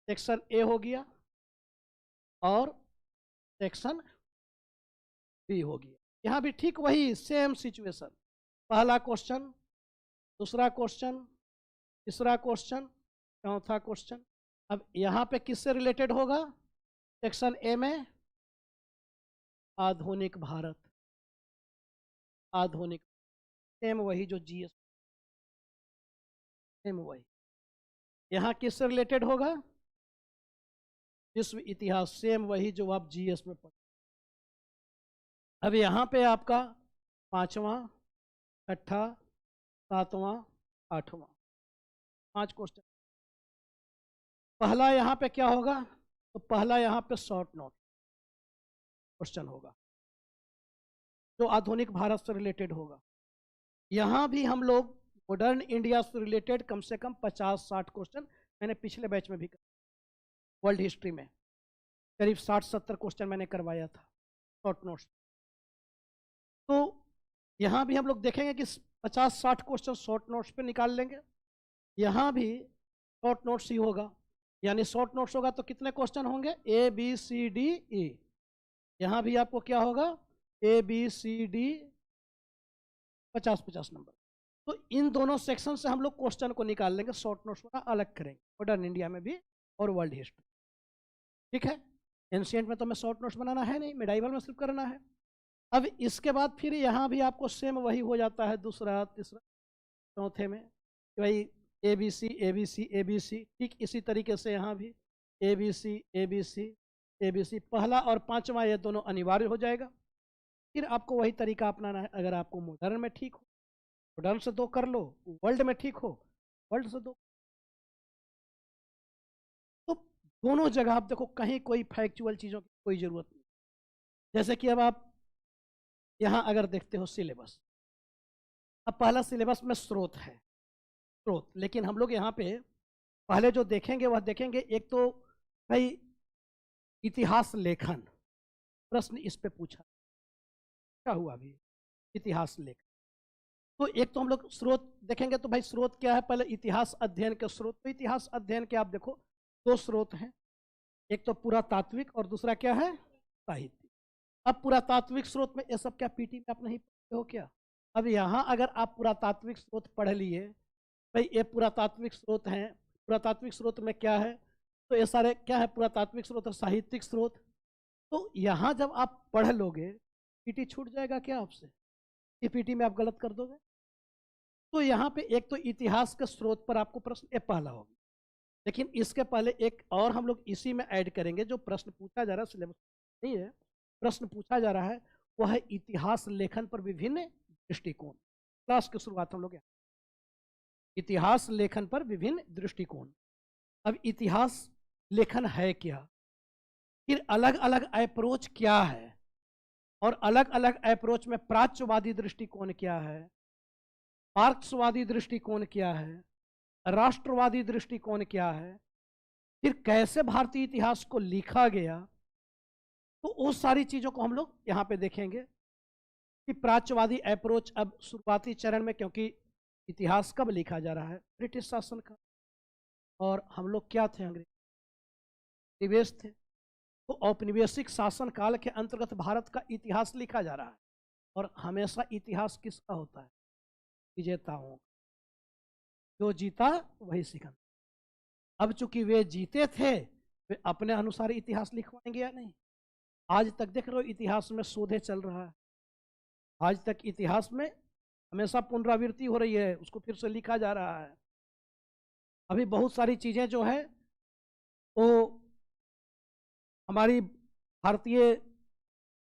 सेक्शन A हो गया और सेक्शन B हो गया। यहां भी ठीक वही सेम सिचुएशन, पहला क्वेश्चन, दूसरा क्वेश्चन, तीसरा क्वेश्चन, चौथा क्वेश्चन। अब यहाँ पे किससे रिलेटेड होगा, सेक्शन A में आधुनिक भारत, आधुनिक, सेम वही जो GS, सेम वही। यहाँ किससे रिलेटेड होगा, विश्व इतिहास, सेम वही जो आप GS में पढ़। अब यहाँ पे आपका पांचवा, छठा, सातवां, आठवां, 5 क्वेश्चन। पहला यहाँ पे क्या होगा, तो पहला यहाँ पे शॉर्ट नोट, क्वेश्चन होगा जो आधुनिक भारत से रिलेटेड होगा। यहाँ भी हम लोग मॉडर्न इंडिया से रिलेटेड कम से कम 50-60 क्वेश्चन, मैंने पिछले बैच में भी वर्ल्ड हिस्ट्री में करीब 60-70 क्वेश्चन मैंने करवाया था शॉर्ट नोट्स। तो यहाँ भी हम लोग देखेंगे कि 50-60 क्वेश्चन शॉर्ट नोट्स पे निकाल लेंगे। यहाँ भी शॉर्ट नोट्स ही होगा, यानी शॉर्ट नोट्स होगा तो कितने क्वेश्चन होंगे, ए बी सी डी ई। यहाँ भी आपको क्या होगा, A B C D 50-50 number. तो इन दोनों सेक्शन से हम लोग क्वेश्चन को निकाल लेंगे, शॉर्ट नोट्स का अलग करेंगे मॉडर्न इंडिया में भी और वर्ल्ड हिस्ट्री। ठीक है, एंशिएंट में तो मैं शॉर्ट नोट्स बनाना है नहीं, मिडाइवल में सिर्फ करना है। अब इसके बाद फिर यहाँ भी आपको सेम वही हो जाता है, दूसरा तीसरा चौथे में कि भाई A B C A B C A B C. ठीक इसी तरीके से यहाँ भी A B C A B C A B C, पहला और पांचवा ये दोनों अनिवार्य हो जाएगा। फिर आपको वही तरीका अपनाना है। अगर आपको मॉडर्न में ठीक हो, मॉडर्न से 2 कर लो, वर्ल्ड में ठीक हो, वर्ल्ड से 2। तो दोनों जगह आप देखो, कहीं कोई फैक्चुअल चीज़ों की कोई ज़रूरत नहीं। जैसे कि अब आप यहाँ अगर देखते हो सिलेबस, अब पहला सिलेबस में स्रोत है, स्रोत। लेकिन हम लोग यहाँ पे पहले जो देखेंगे वह देखेंगे, एक तो भाई इतिहास लेखन, प्रश्न इस पे पूछा क्या हुआ अभी, इतिहास लेखन। तो एक तो हम लोग स्रोत देखेंगे, तो भाई स्रोत क्या है, पहले इतिहास अध्ययन के स्रोत। तो इतिहास अध्ययन के आप देखो 2 स्रोत हैं, एक तो पुरातात्विक और दूसरा क्या है, साहित्य। अब पुरातात्विक स्रोत में ये सब क्या पीटी में आप नहीं पढ़ते हो क्या? अब यहाँ अगर आप पुरातात्विक स्रोत पढ़ लिए, भाई ये पुरातात्विक स्रोत हैं, पुरातात्विक स्रोत में क्या है, तो ये सारे क्या है, पुरातात्विक स्रोत और साहित्यिक स्रोत। तो यहाँ जब आप पढ़ लोगे, पीटी छूट जाएगा क्या आपसे कि पीटी में आप गलत कर दोगे? तो यहाँ पे एक तो इतिहास के स्रोत पर आपको प्रश्न ये पहला होगा। लेकिन इसके पहले एक और हम लोग इसी में ऐड करेंगे, जो प्रश्न पूछा जा रहा है सिलेबस नहीं है, प्रश्न पूछा जा रहा है वह है इतिहास लेखन पर विभिन्न दृष्टिकोण। क्लास की शुरुआत हम लोग इतिहास लेखन पर विभिन्न दृष्टिकोण। अब इतिहास लेखन है क्या, फिर अलग अलग अप्रोच क्या है, और अलग अलग अप्रोच में प्राच्यवादी दृष्टिकोण क्या है, मार्क्सवादी दृष्टिकोण क्या है, राष्ट्रवादी दृष्टिकोण क्या है, फिर कैसे भारतीय इतिहास को लिखा गया। तो उस सारी चीजों को हम लोग यहाँ पे देखेंगे कि प्राच्यवादी अप्रोच अब शुरुआती चरण में, क्योंकि इतिहास कब लिखा जा रहा है, ब्रिटिश शासन का, और हम लोग क्या थे, अंग्रेज निवेश थे। तो औपनिवेशिक शासन काल के अंतर्गत भारत का इतिहास लिखा जा रहा है, और हमेशा इतिहास किसका होता है, विजेताओं। जो जीता वही सिकंदर। अब चूंकि वे जीते थे, वे अपने अनुसार इतिहास लिखवाएंगे या नहीं? आज तक देख रहे हो इतिहास में शोधे चल रहा है, आज तक इतिहास में हमेशा पुनरावृत्ति हो रही है, उसको फिर से लिखा जा रहा है। अभी बहुत सारी चीजें जो है वो हमारी भारतीय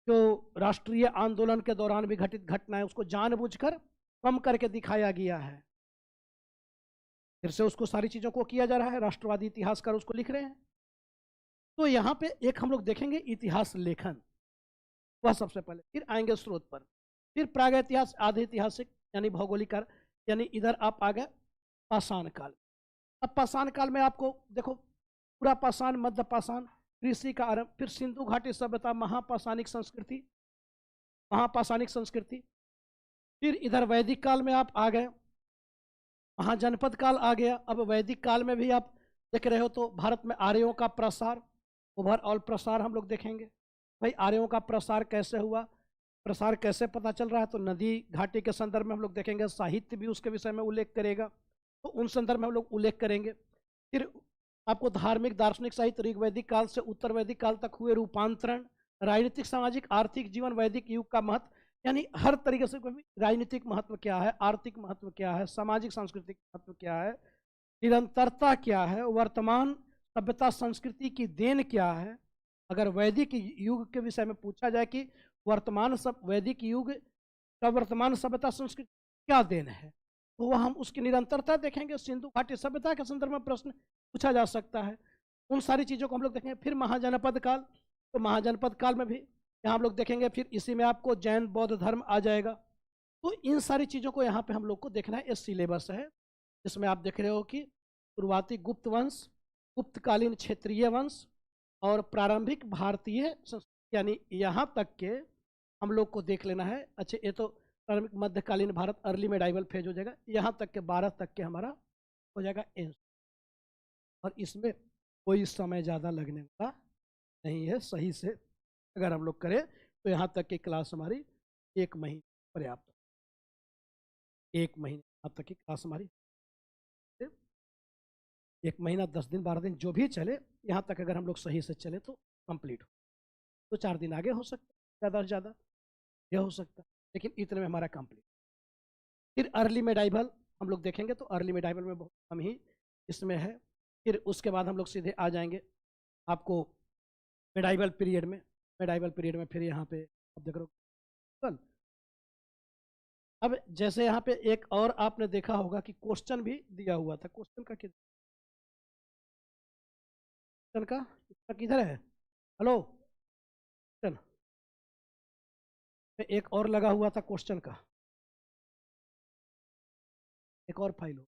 जो राष्ट्रीय आंदोलन के दौरान भी घटित घटना है, उसको जानबूझकर कम करके दिखाया गया है। फिर से उसको सारी चीज़ों को किया जा रहा है, राष्ट्रवादी इतिहासकार उसको लिख रहे हैं। तो यहाँ पे एक हम लोग देखेंगे इतिहास लेखन, वह सबसे पहले, फिर आएंगे स्रोत पर, फिर प्रागैतिहासिक, आधे ऐतिहासिक यानी भौगोलिक काल, यानी इधर आप आ गए पाषाण काल। अब पाषाण काल में आपको देखो पूरा पाषाण, मध्य पाषाण, कृषि का आरंभ, फिर सिंधु घाटी सभ्यता, महापाषाणिक संस्कृति, महापाषाणिक संस्कृति, फिर इधर वैदिक काल में आप आ गए, महाजनपद काल आ गया। अब वैदिक काल में भी आप देख रहे हो तो भारत में आर्यों का प्रसार, ओवरऑल प्रसार हम लोग देखेंगे। भाई आर्यों का प्रसार कैसे हुआ, प्रसार कैसे पता चल रहा है, तो नदी घाटी के संदर्भ में हम लोग देखेंगे, साहित्य भी उसके विषय में उल्लेख करेगा, तो उन संदर्भ में हम लोग उल्लेख करेंगे। फिर आपको धार्मिक दार्शनिक साहित्य, ऋग्वैदिक काल से उत्तर वैदिक काल तक हुए रूपांतरण, राजनीतिक सामाजिक आर्थिक जीवन, वैदिक युग का महत्व, यानी हर तरीके से राजनीतिक महत्व क्या है, आर्थिक महत्व क्या है, सामाजिक सांस्कृतिक महत्व क्या है, निरंतरता क्या है, वर्तमान सभ्यता संस्कृति की देन क्या है। अगर वैदिक युग के विषय में पूछा जाए कि वर्तमान वैदिक युग का वर्तमान सभ्यता संस्कृति क्या देन है, तो वह हम उसकी निरंतरता देखेंगे। सिंधु घाटी सभ्यता के संदर्भ में प्रश्न पूछा जा सकता है, उन सारी चीज़ों को हम लोग देखेंगे। फिर महाजनपद काल, तो महाजनपद काल में भी यहाँ हम लोग देखेंगे, फिर इसी में आपको जैन बौद्ध धर्म आ जाएगा। तो इन सारी चीज़ों को यहाँ पे हम लोग को देखना है। ये सिलेबस है, इसमें आप देख रहे हो कि शुरुआती गुप्त वंश, गुप्तकालीन क्षेत्रीय वंश और प्रारंभिक भारतीय संस्कृति, यानी यहाँ तक के हम लोग को देख लेना है। अच्छा, ये तो प्रारंभिक मध्यकालीन भारत, अर्ली मेडाइवल फेज हो जाएगा, यहाँ तक के 12 तक के हमारा हो जाएगा एंस। और इसमें कोई समय ज़्यादा लगने वाला नहीं है। सही से अगर हम लोग करें तो यहाँ तक की क्लास हमारी 1 महीने पर्याप्त, 1 महीने यहाँ तक की क्लास हमारी, 1 महीना 10 दिन 12 दिन जो भी चले, यहाँ तक अगर हम लोग सही से चले तो कंप्लीट हो। तो 4 दिन आगे हो सकता है, ज़्यादा से ज़्यादा यह हो सकता है, लेकिन इतने में हमारा कंप्लीट। फिर अर्ली मेडाइवल हम लोग देखेंगे, तो अर्ली मेडाइवल में बहुत कम ही इसमें है। फिर उसके बाद हम लोग सीधे आ जाएंगे आपको मेडाइवल पीरियड में। मेडाइवल पीरियड में फिर यहाँ पे आप देख रहे हो। अब जैसे यहाँ पे एक और आपने देखा होगा कि क्वेश्चन भी दिया हुआ था। क्वेश्चन का किधर है? हेलो, क्वेश्चन एक और लगा हुआ था क्वेश्चन का, एक और फाइल हो।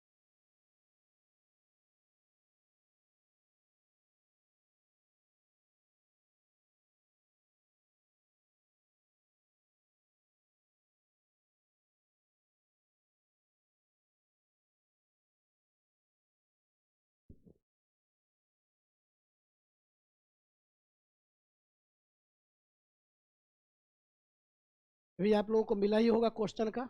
अभी आप लोगों को मिला ही होगा क्वेश्चन का।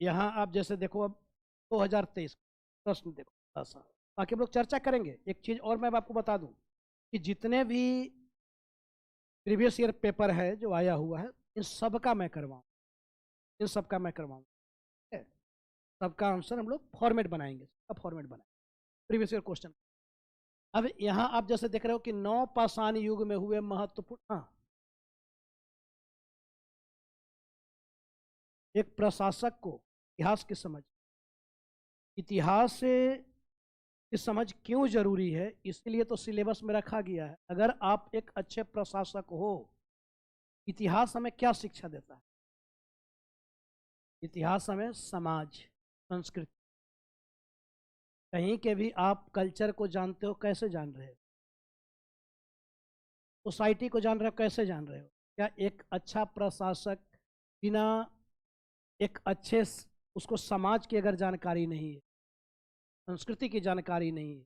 यहाँ आप जैसे देखो, अब 2023 प्रश्न देखो सा, बाकी हम लोग चर्चा करेंगे। एक चीज़ और मैं आपको बता दूं कि जितने भी प्रीवियस ईयर पेपर है जो आया हुआ है, इन सब का मैं करवाऊँ, इन सब का मैं करवाऊँ, सबका आंसर हम लोग फॉर्मेट बनाएंगे, सबका फॉर्मेट बनाएंगे प्रीवियस ईयर क्वेश्चन। अब यहाँ आप जैसे देख रहे हो कि नवपाषाण युग में हुए महत्वपूर्ण, हाँ, एक प्रशासक को इतिहास की समझ, इतिहास से की समझ क्यों जरूरी है, इसलिए तो सिलेबस में रखा गया है। अगर आप एक अच्छे प्रशासक हो, इतिहास हमें क्या शिक्षा देता है? इतिहास हमें समाज, संस्कृति, कहीं के भी आप कल्चर को जानते हो, कैसे जान रहे हो? सोसाइटी को जान रहे हो, कैसे जान रहे हो? क्या एक अच्छा प्रशासक बिना एक अच्छे उसको समाज की अगर जानकारी नहीं है, संस्कृति की जानकारी नहीं है,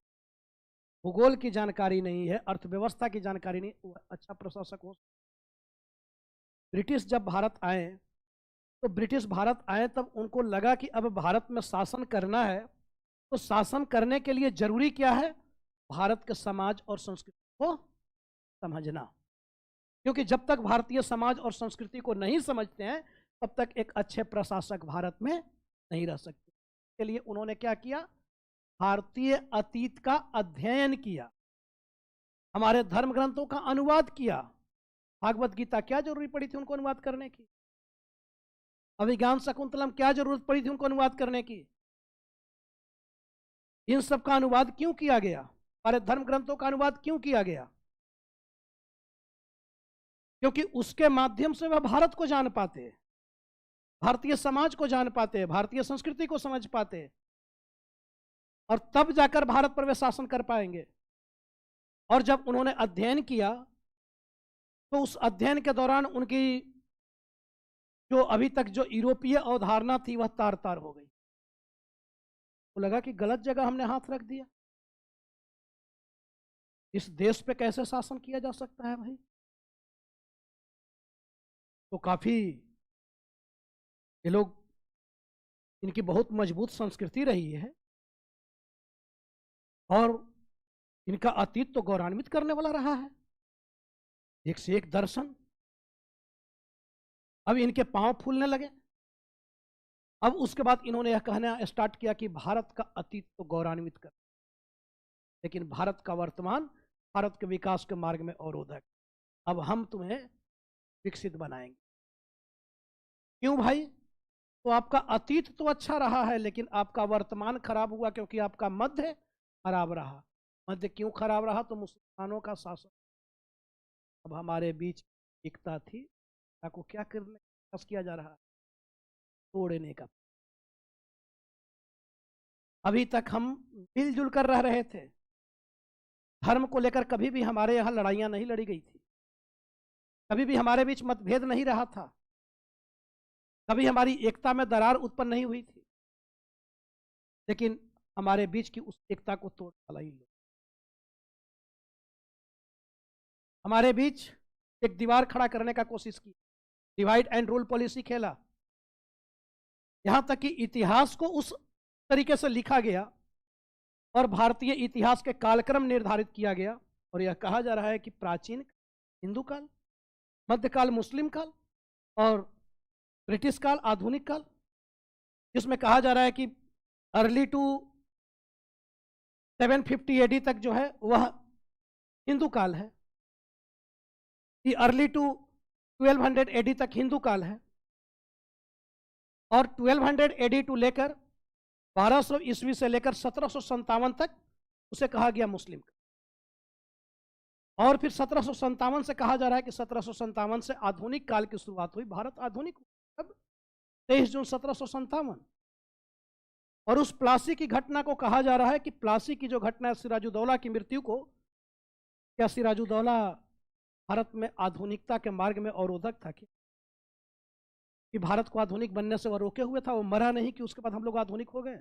भूगोल की जानकारी नहीं है, अर्थव्यवस्था की जानकारी नहीं, वो अच्छा प्रशासक हो? ब्रिटिश जब भारत आए, तो ब्रिटिश भारत आए तब उनको लगा कि अब भारत में शासन करना है, तो शासन करने के लिए जरूरी क्या है? भारत के समाज और संस्कृति को समझना। क्योंकि जब तक भारतीय समाज और संस्कृति को नहीं समझते हैं, तब तक एक अच्छे प्रशासक भारत में नहीं रह सकते। इसके लिए उन्होंने क्या किया? भारतीय अतीत का अध्ययन किया, हमारे धर्म ग्रंथों का अनुवाद किया। भागवत गीता क्या जरूरी पड़ी थी उनको अनुवाद करने की? अभिज्ञान शकुंतलम क्या जरूरत पड़ी थी उनको अनुवाद करने की? इन सब का अनुवाद क्यों किया गया? हमारे धर्म ग्रंथों का अनुवाद क्यों किया गया? क्योंकि उसके माध्यम से वह भारत को जान पाते, भारतीय समाज को जान पाते, भारतीय संस्कृति को समझ पाते, और तब जाकर भारत पर वे शासन कर पाएंगे। और जब उन्होंने अध्ययन किया, तो उस अध्ययन के दौरान उनकी जो अभी तक जो यूरोपीय अवधारणा थी वह तार तार हो गई। तो लगा कि गलत जगह हमने हाथ रख दिया, इस देश पे कैसे शासन किया जा सकता है भाई? तो काफी ये लोग, इनकी बहुत मजबूत संस्कृति रही है और इनका अतीत तो गौरवान्वित करने वाला रहा है, एक से एक दर्शन। अब इनके पांव फूलने लगे। अब उसके बाद इन्होंने यह कहना स्टार्ट किया कि भारत का अतीत तो गौरवान्वित कर, लेकिन भारत का वर्तमान भारत के विकास के मार्ग में अवरोधक। अब हम तुम्हें विकसित बनाएंगे। क्यों भाई? तो आपका अतीत तो अच्छा रहा है, लेकिन आपका वर्तमान खराब हुआ, क्योंकि आपका मध्य खराब रहा। मध्य क्यों खराब रहा? तो मुसलमानों का शासन। अब हमारे बीच एकता थी, को क्या करने का किया जा रहा है? तोड़ने का। अभी तक हम मिलजुल कर रह रहे थे, धर्म को लेकर कभी भी हमारे यहाँ लड़ाइयाँ नहीं लड़ी गई थी, कभी भी हमारे बीच मतभेद नहीं रहा था, कभी हमारी एकता में दरार उत्पन्न नहीं हुई थी। लेकिन हमारे बीच की उस एकता को तोड़ डाला इन लोग। हमारे बीच एक दीवार खड़ा करने का कोशिश की, डिवाइड एंड रूल पॉलिसी खेला। यहां तक कि इतिहास को उस तरीके से लिखा गया और भारतीय इतिहास के कालक्रम निर्धारित किया गया, और यह कहा जा रहा है कि प्राचीन हिंदू काल, मध्यकाल मुस्लिम काल, और ब्रिटिश काल आधुनिक काल, जिसमें कहा जा रहा है कि अर्ली टू 750 एडी तक जो है वह हिंदू काल है, कि अर्ली टू 1200 एडी तक हिंदू काल है, और 1200 एडी टू लेकर 1200 ईस्वी से लेकर 1757 तक उसे कहा गया मुस्लिम काल। और फिर 1757 से कहा जा रहा है कि 1757 से आधुनिक काल की शुरुआत हुई, भारत आधुनिक हुआ। अब 23 जून 1757। और उस प्लासी की घटना को कहा जा रहा है कि प्लासी की जो घटना है, सिराजुद्दौला की मृत्यु को, क्या सिराजुद्दौला भारत में आधुनिकता के मार्ग में अवरोधक था कि भारत को आधुनिक बनने से वह रोके हुए था? वो मरा नहीं कि उसके बाद हम लोग आधुनिक हो गए।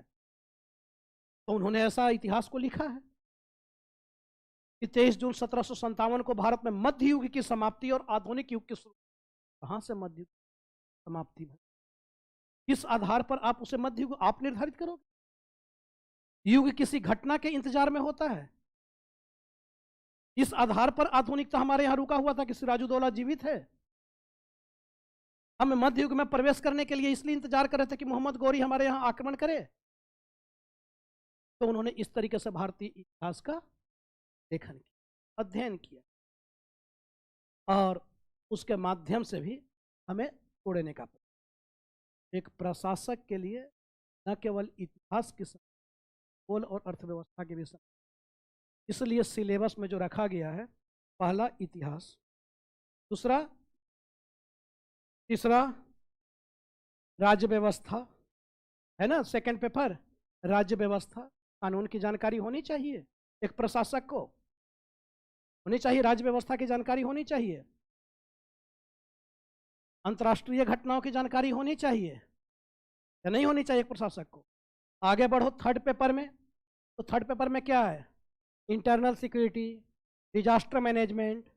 तो उन्होंने ऐसा इतिहास को लिखा है कि 23 जून 1757 को भारत में मध्य युग की समाप्ति और आधुनिक युग की शुरुआत। कहां से मध्य युग समाप्ति है? किस आधार पर आप उसे मध्य युग आप निर्धारित करोगे? युग किसी घटना के इंतजार में होता है। इस आधार पर आधुनिकता हमारे यहां रुका हुआ था कि सिराजुद्दौला जीवित है। हम मध्य युग में प्रवेश करने के लिए इसलिए इंतजार कर रहे थे कि मोहम्मद गौरी हमारे यहां आक्रमण करे। तो उन्होंने इस तरीके से भारतीय इतिहास का लेखन किया, अध्ययन किया, और उसके माध्यम से भी हमें तोड़ने का प्रयास। एक प्रशासक के लिए न केवल इतिहास की भूगोल और अर्थव्यवस्था के विषय, इसलिए सिलेबस में जो रखा गया है, पहला इतिहास, दूसरा, तीसरा राज्य व्यवस्था, है ना, सेकंड पेपर राज्य व्यवस्था, कानून की जानकारी होनी चाहिए एक प्रशासक को, होनी चाहिए, राज्य व्यवस्था की जानकारी होनी चाहिए, अंतर्राष्ट्रीय घटनाओं की जानकारी होनी चाहिए या नहीं होनी चाहिए एक प्रशासक को। आगे बढ़ो थर्ड पेपर में, तो थर्ड पेपर में क्या है? Internal security, disaster management,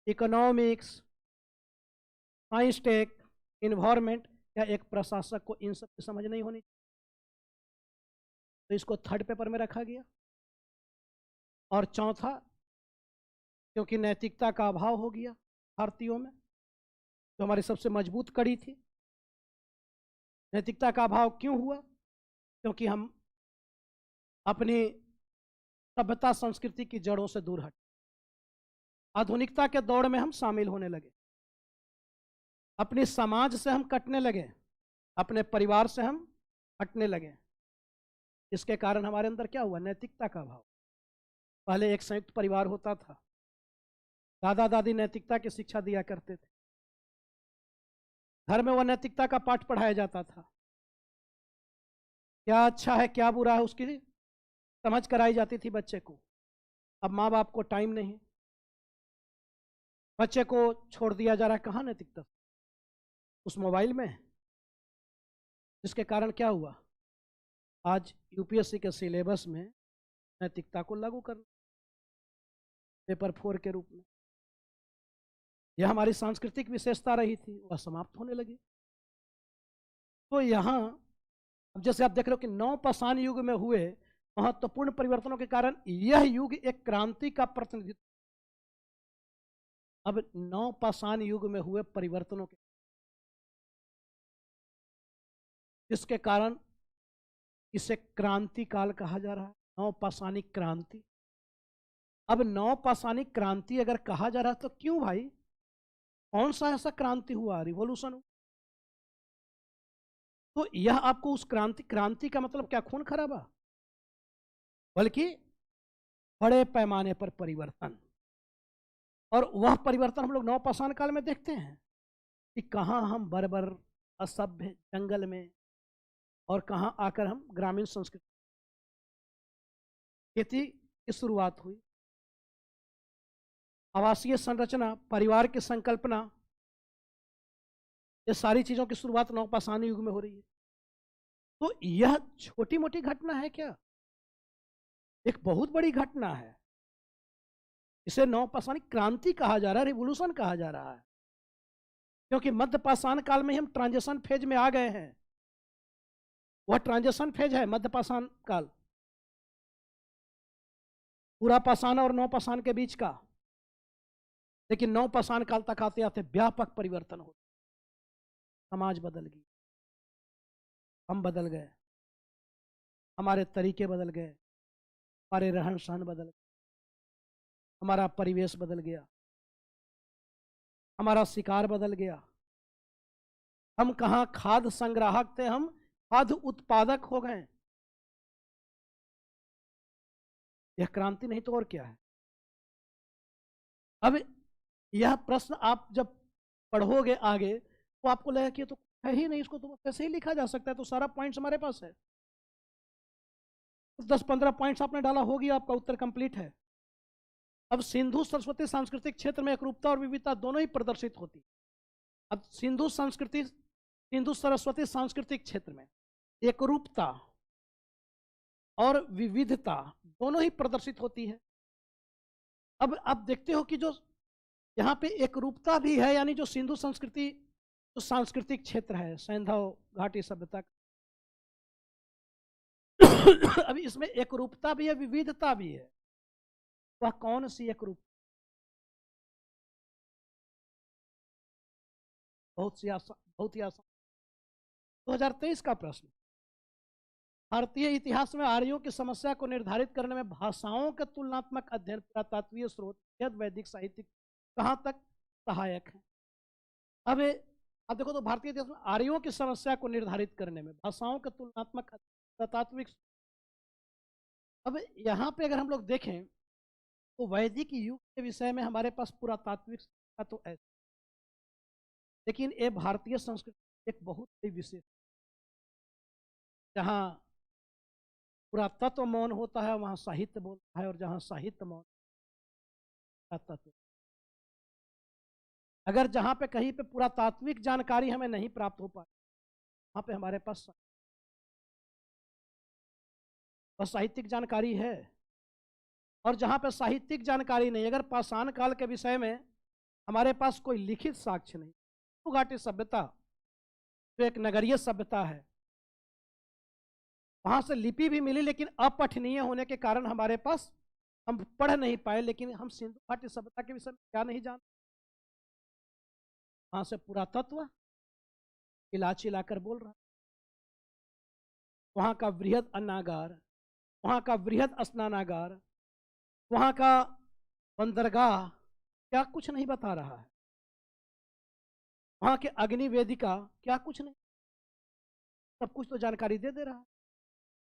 economics, science tech, environment. क्या एक प्रशासक को इन सब की समझ नहीं होनी? तो इसको थर्ड पेपर में रखा गया। और चौथा, क्योंकि नैतिकता का अभाव हो गया भारतीयों में, जो हमारी सबसे मजबूत कड़ी थी। नैतिकता का अभाव क्यों हुआ? क्योंकि हम अपनी सभ्यता संस्कृति की जड़ों से दूर हटे, आधुनिकता के दौड़ में हम शामिल होने लगे, अपने समाज से हम कटने लगे, अपने परिवार से हम हटने लगे। इसके कारण हमारे अंदर क्या हुआ? नैतिकता का अभाव। पहले एक संयुक्त परिवार होता था, दादा दादी नैतिकता की शिक्षा दिया करते थे, घर में वह नैतिकता का पाठ पढ़ाया जाता था, क्या अच्छा है क्या बुरा है उसकी समझ कराई जाती थी बच्चे को। अब माँ बाप को टाइम नहीं, बच्चे को छोड़ दिया जा रहा है कहाँ नैतिकता? उस मोबाइल में। जिसके कारण क्या हुआ? आज यूपीएससी के सिलेबस में नैतिकता को लागू करना पेपर 4 के रूप में। यह हमारी सांस्कृतिक विशेषता रही थी, वह समाप्त होने लगी। तो यहाँ अब जैसे आप देख रहे हो कि नवपाषाण युग में हुए महत्वपूर्ण परिवर्तनों के कारण यह युग एक क्रांति का प्रतिनिधित्व। अब नवपाषाण युग में हुए परिवर्तनों के जिसके कारण इसे क्रांति काल कहा जा रहा है, नवपाषाणिक क्रांति। अब नवपाषाणिक क्रांति अगर कहा जा रहा है तो क्यों भाई? कौन सा ऐसा क्रांति हुआ, रिवॉल्यूशन? तो यह आपको उस क्रांति का मतलब क्या खून खराबा, बल्कि बड़े पैमाने पर परिवर्तन। और वह परिवर्तन हम लोग नवपाषाण काल में देखते हैं कि कहाँ हम बर्बर असभ्य जंगल में, और कहाँ आकर हम ग्रामीण संस्कृति, खेती की शुरुआत हुई, आवासीय संरचना, परिवार की संकल्पना, ये सारी चीजों की शुरुआत नवपाषाण युग में हो रही है। तो यह छोटी मोटी घटना है क्या, एक बहुत बड़ी घटना है। इसे नवपाषाणी क्रांति कहा जा रहा है, रिवोल्यूशन कहा जा रहा है, क्योंकि मध्य पाषाण काल में हम ट्रांजिशन फेज में आ गए हैं। वह ट्रांजिशन फेज है मध्य पाषाण काल, पूरा पाषाण और नवपाषाण के बीच का। लेकिन नवपाषाण काल तक आते आते व्यापक परिवर्तन हो, समाज बदल गई, हम बदल गए, हमारे तरीके बदल गए, हमारे रहन सहन बदल गए, हमारा परिवेश बदल गया, हमारा शिकार बदल गया। हम कहाँ खाद्य संग्राहक थे, हम खाद्य उत्पादक हो गए। यह क्रांति नहीं तो और क्या है। अब यह प्रश्न आप जब पढ़ोगे आगे तो आपको लगेगा कि तो है ही नहीं, इसको तो कैसे ही लिखा जा सकता है, तो सारा पॉइंट्स हमारे पास है। 10-15 पॉइंट्स आपने डाला, होगी आपका उत्तर कंप्लीट है। अब सिंधु सरस्वती सांस्कृतिक क्षेत्र में एकरूपता और विविधता दोनों ही प्रदर्शित होती। अब सिंधु सरस्वती सांस्कृतिक क्षेत्र में एकरूपता और विविधता दोनों ही प्रदर्शित होती है। अब आप देखते हो कि जो यहाँ पे एकरूपता भी है, यानी जो सिंधु संस्कृति जो सांस्कृतिक क्षेत्र है, सैंधव घाटी सभ्यता अब इसमें एकरूपता भी है, विविधता भी है। वह कौन सी एकरूपता? बहुत ही आसान। 2023 का प्रश्न, भारतीय इतिहास में आर्यों की समस्या को निर्धारित करने में भाषाओं के तुलनात्मक अध्ययन, पुरातात्वीय स्रोत, वैदिक साहित्य कहां तक सहायक है? अब आप देखो तो भारतीय इतिहास में आर्यों की समस्या को निर्धारित करने में भाषाओं के तुलनात्मक पुरातात्विक। अब यहाँ पे अगर हम लोग देखें तो वैदिक युग के विषय में हमारे पास पुरातात्विक का तो है, लेकिन ये भारतीय संस्कृति एक बहुत ही विशेष, जहाँ पुरातत्व मौन होता है वहाँ साहित्य बोलता है, और जहाँ साहित्य मौन पुरातत्व। अगर जहाँ पे कहीं पे पुरातात्विक जानकारी हमें नहीं प्राप्त हो पाए, वहाँ पे हमारे पास साहित्यिक जानकारी है। और जहाँ पे साहित्यिक जानकारी नहीं, अगर पाषाण काल के विषय में हमारे पास कोई लिखित साक्ष्य नहीं, तो घाटी सभ्यता जो एक नगरीय सभ्यता है, वहां से लिपि भी मिली, लेकिन अपठनीय होने के कारण हमारे पास हम पढ़ नहीं पाए। लेकिन हम सिंधु घाटी सभ्यता के विषय में क्या नहीं जानते? वहां से पुरातत्व चिल्ला चिल्लाकर बोल रहा, वहां का वृहद अन्नागार, वहां का वृहद स्नानागार, वहां का बंदरगाह क्या कुछ नहीं बता रहा है? वहां के अग्नि वेदिका क्या कुछ नहीं? सब कुछ तो जानकारी दे रहा है।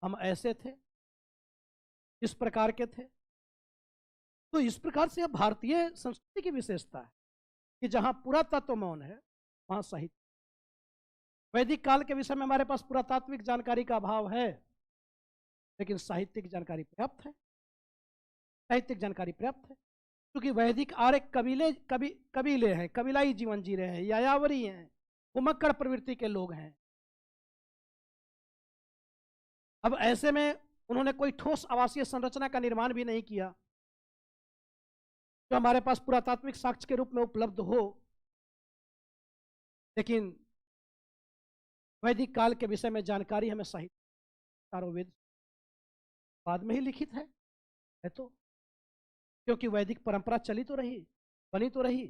हम ऐसे थे, इस प्रकार के थे। तो इस प्रकार से भारतीय संस्कृति की विशेषता है कि जहां पुरातत्व मौन है वहां साहित्य। वैदिक काल के विषय में हमारे पास पुरातात्विक जानकारी का अभाव है, लेकिन साहित्यिक जानकारी पर्याप्त है। साहित्यिक जानकारी पर्याप्त है, क्योंकि वैदिक आर्य कबीले हैं, कबीलाई जीवन जी रहे हैं, यायावरी हैं, घुमक्कड़ प्रवृत्ति के लोग हैं। अब ऐसे में उन्होंने कोई ठोस आवासीय संरचना का निर्माण भी नहीं किया जो हमारे पास पुरातात्विक साक्ष्य के रूप में उपलब्ध हो। लेकिन वैदिक काल के विषय में जानकारी हमें साहित्य वेद बाद में ही लिखित है तो, क्योंकि वैदिक परंपरा चली तो रही, बनी तो रही।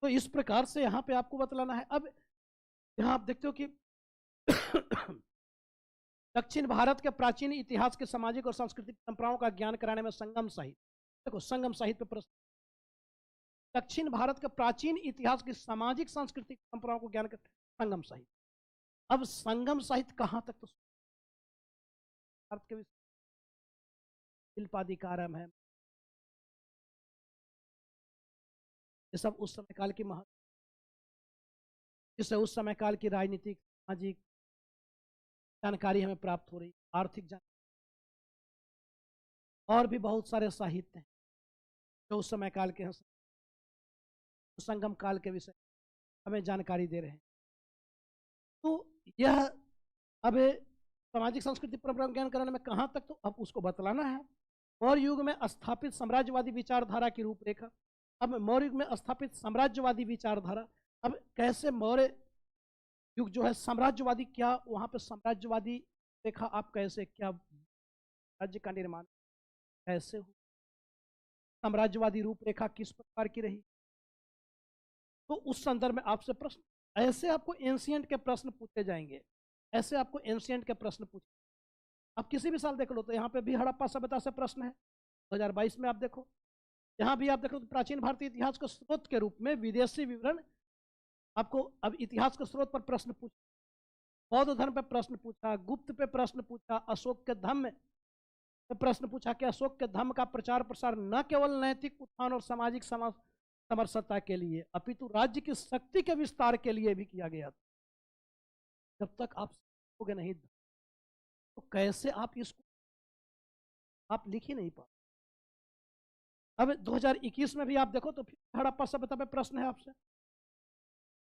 तो इस प्रकार से यहाँ पे आपको बतलाना है। अब यहाँ आप देखते हो कि दक्षिण भारत के प्राचीन इतिहास के सामाजिक और सांस्कृतिक परंपराओं का ज्ञान कराने में संगम साहित्य, देखो संगम साहित्य प्रश्न, दक्षिण भारत के प्राचीन इतिहास की सामाजिक सांस्कृतिक परंपराओं को ज्ञान कर संगम साहित्य। अब संगम साहित्य कहाँ तक, तो अर्थ के शिल्पाधिकारम है, ये सब उस समय काल की महत्व, जिससे उस समय काल की राजनीतिक सामाजिक जानकारी हमें प्राप्त हो रही, आर्थिक जानकारी, और भी बहुत सारे साहित्य हैं जो उस समय काल के हैं, संगम काल के विषय हमें जानकारी दे रहे हैं। तो यह अब सामाजिक संस्कृति परंपरा ज्ञानकरण में कहाँ तक, तो अब उसको बतलाना है। मौर्य युग में स्थापित साम्राज्यवादी विचारधारा की रूपरेखा। अब मौर्य युग में स्थापित साम्राज्यवादी विचारधारा, अब कैसे मौर्य युग जो है साम्राज्यवादी, क्या वहाँ पे साम्राज्यवादी रेखा, आप कैसे, क्या राज्य का निर्माण कैसे हो, साम्राज्यवादी रूपरेखा किस प्रकार की रही, तो उस संदर्भ में आपसे प्रश्न, ऐसे आपको एंशिएंट के प्रश्न पूछे जाएंगे, ऐसे आपको एंशिएंट के प्रश्न पूछे। आप किसी भी साल देख लो तो यहाँ पे भी हड़प्पा सभ्यता से प्रश्न है, 2022 में आप देखो, यहाँ भी आप देखो तो प्राचीन भारतीय इतिहास के स्रोत के रूप में विदेशी विवरण, आपको अब इतिहास के स्रोत पर प्रश्न पूछा, बौद्ध धर्म पे प्रश्न पूछा, गुप्त पे प्रश्न पूछा, अशोक के धम्म पे प्रश्न पूछा कि अशोक के धम्म का प्रचार प्रसार न केवल नैतिक उत्थान और सामाजिक समरसता के लिए अपितु राज्य की शक्ति के विस्तार के लिए भी किया गया। जब तक आप सीखोगे नहीं तो कैसे आप इसको आप लिख ही नहीं पा। अब 2021 में भी आप देखो तो फिर हड़प्पा सभ्यता पे प्रश्न है आपसे,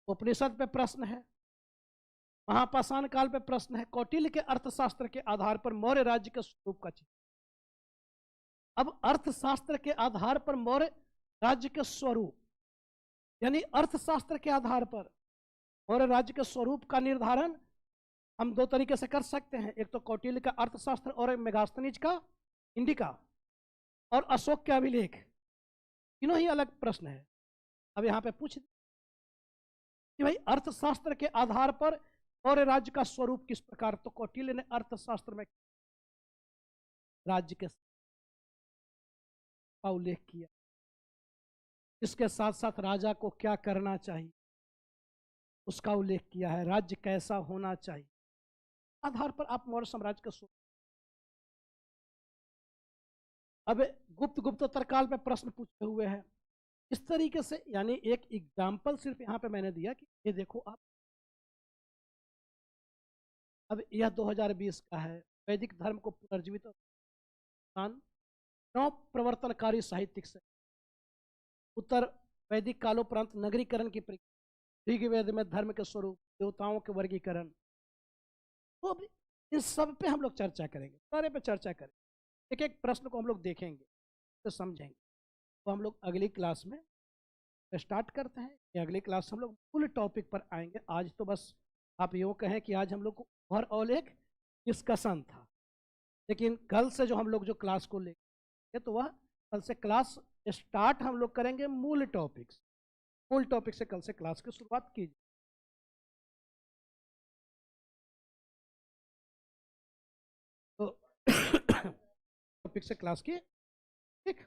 उपनिषद पे प्रश्न है, महापाषाण काल पे प्रश्न है, कौटिल्य के अर्थशास्त्र के आधार पर मौर्य राज्य के स्वरूप का चित्र। अब अर्थशास्त्र के आधार पर मौर्य राज्य के स्वरूप, यानी अर्थशास्त्र के आधार पर मौर्य राज्य के स्वरूप का निर्धारण हम दो तरीके से कर सकते हैं, एक तो कौटिल्य का अर्थशास्त्र और एक मेगास्थनीज का इंडिका और अशोक के अभिलेख, तीनों ही अलग प्रश्न है। अब यहाँ पे पूछ कि भाई अर्थशास्त्र के आधार पर मौर्य राज्य का स्वरूप किस प्रकार, तो कौटिल्य ने अर्थशास्त्र में राज्य के का उल्लेख किया, इसके साथ साथ राजा को क्या करना चाहिए उसका उल्लेख किया है, राज्य कैसा होना चाहिए, आधार पर आप मौर्य साम्राज्य का स्वरूप। अब गुप्तोत्तर काल पे प्रश्न पूछे हुए हैं इस तरीके से, यानी एक एग्जाम्पल सिर्फ यहाँ पे मैंने दिया कि ये देखो आप, अब यह 2020 का है, वैदिक धर्म को पुनर्जीवित नौ प्रवर्तनकारी साहित्यिक से उत्तर वैदिक कालोपरांत नगरीकरण की प्रक्रिया, ऋग्वेद में धर्म के स्वरूप, देवताओं के वर्गीकरण, तो अब इन सब पे हम लोग चर्चा करेंगे, सारे पे चर्चा करेंगे, एक एक प्रश्न को हम लोग देखेंगे तो समझेंगे। तो हम लोग अगली क्लास में स्टार्ट करते हैं, कि अगली क्लास हम लोग फुल टॉपिक पर आएंगे। आज तो बस आप यूँ कहें कि आज हम लोग को ओवरऑल एक डिस्कशन था, लेकिन कल से जो हम लोग जो क्लास को लेंगे तो वह कल से क्लास स्टार्ट हम लोग करेंगे मूल टॉपिक्स, मूल टॉपिक से कल से क्लास की शुरुआत कीजिए। तो टॉपिक से क्लास की, ठीक।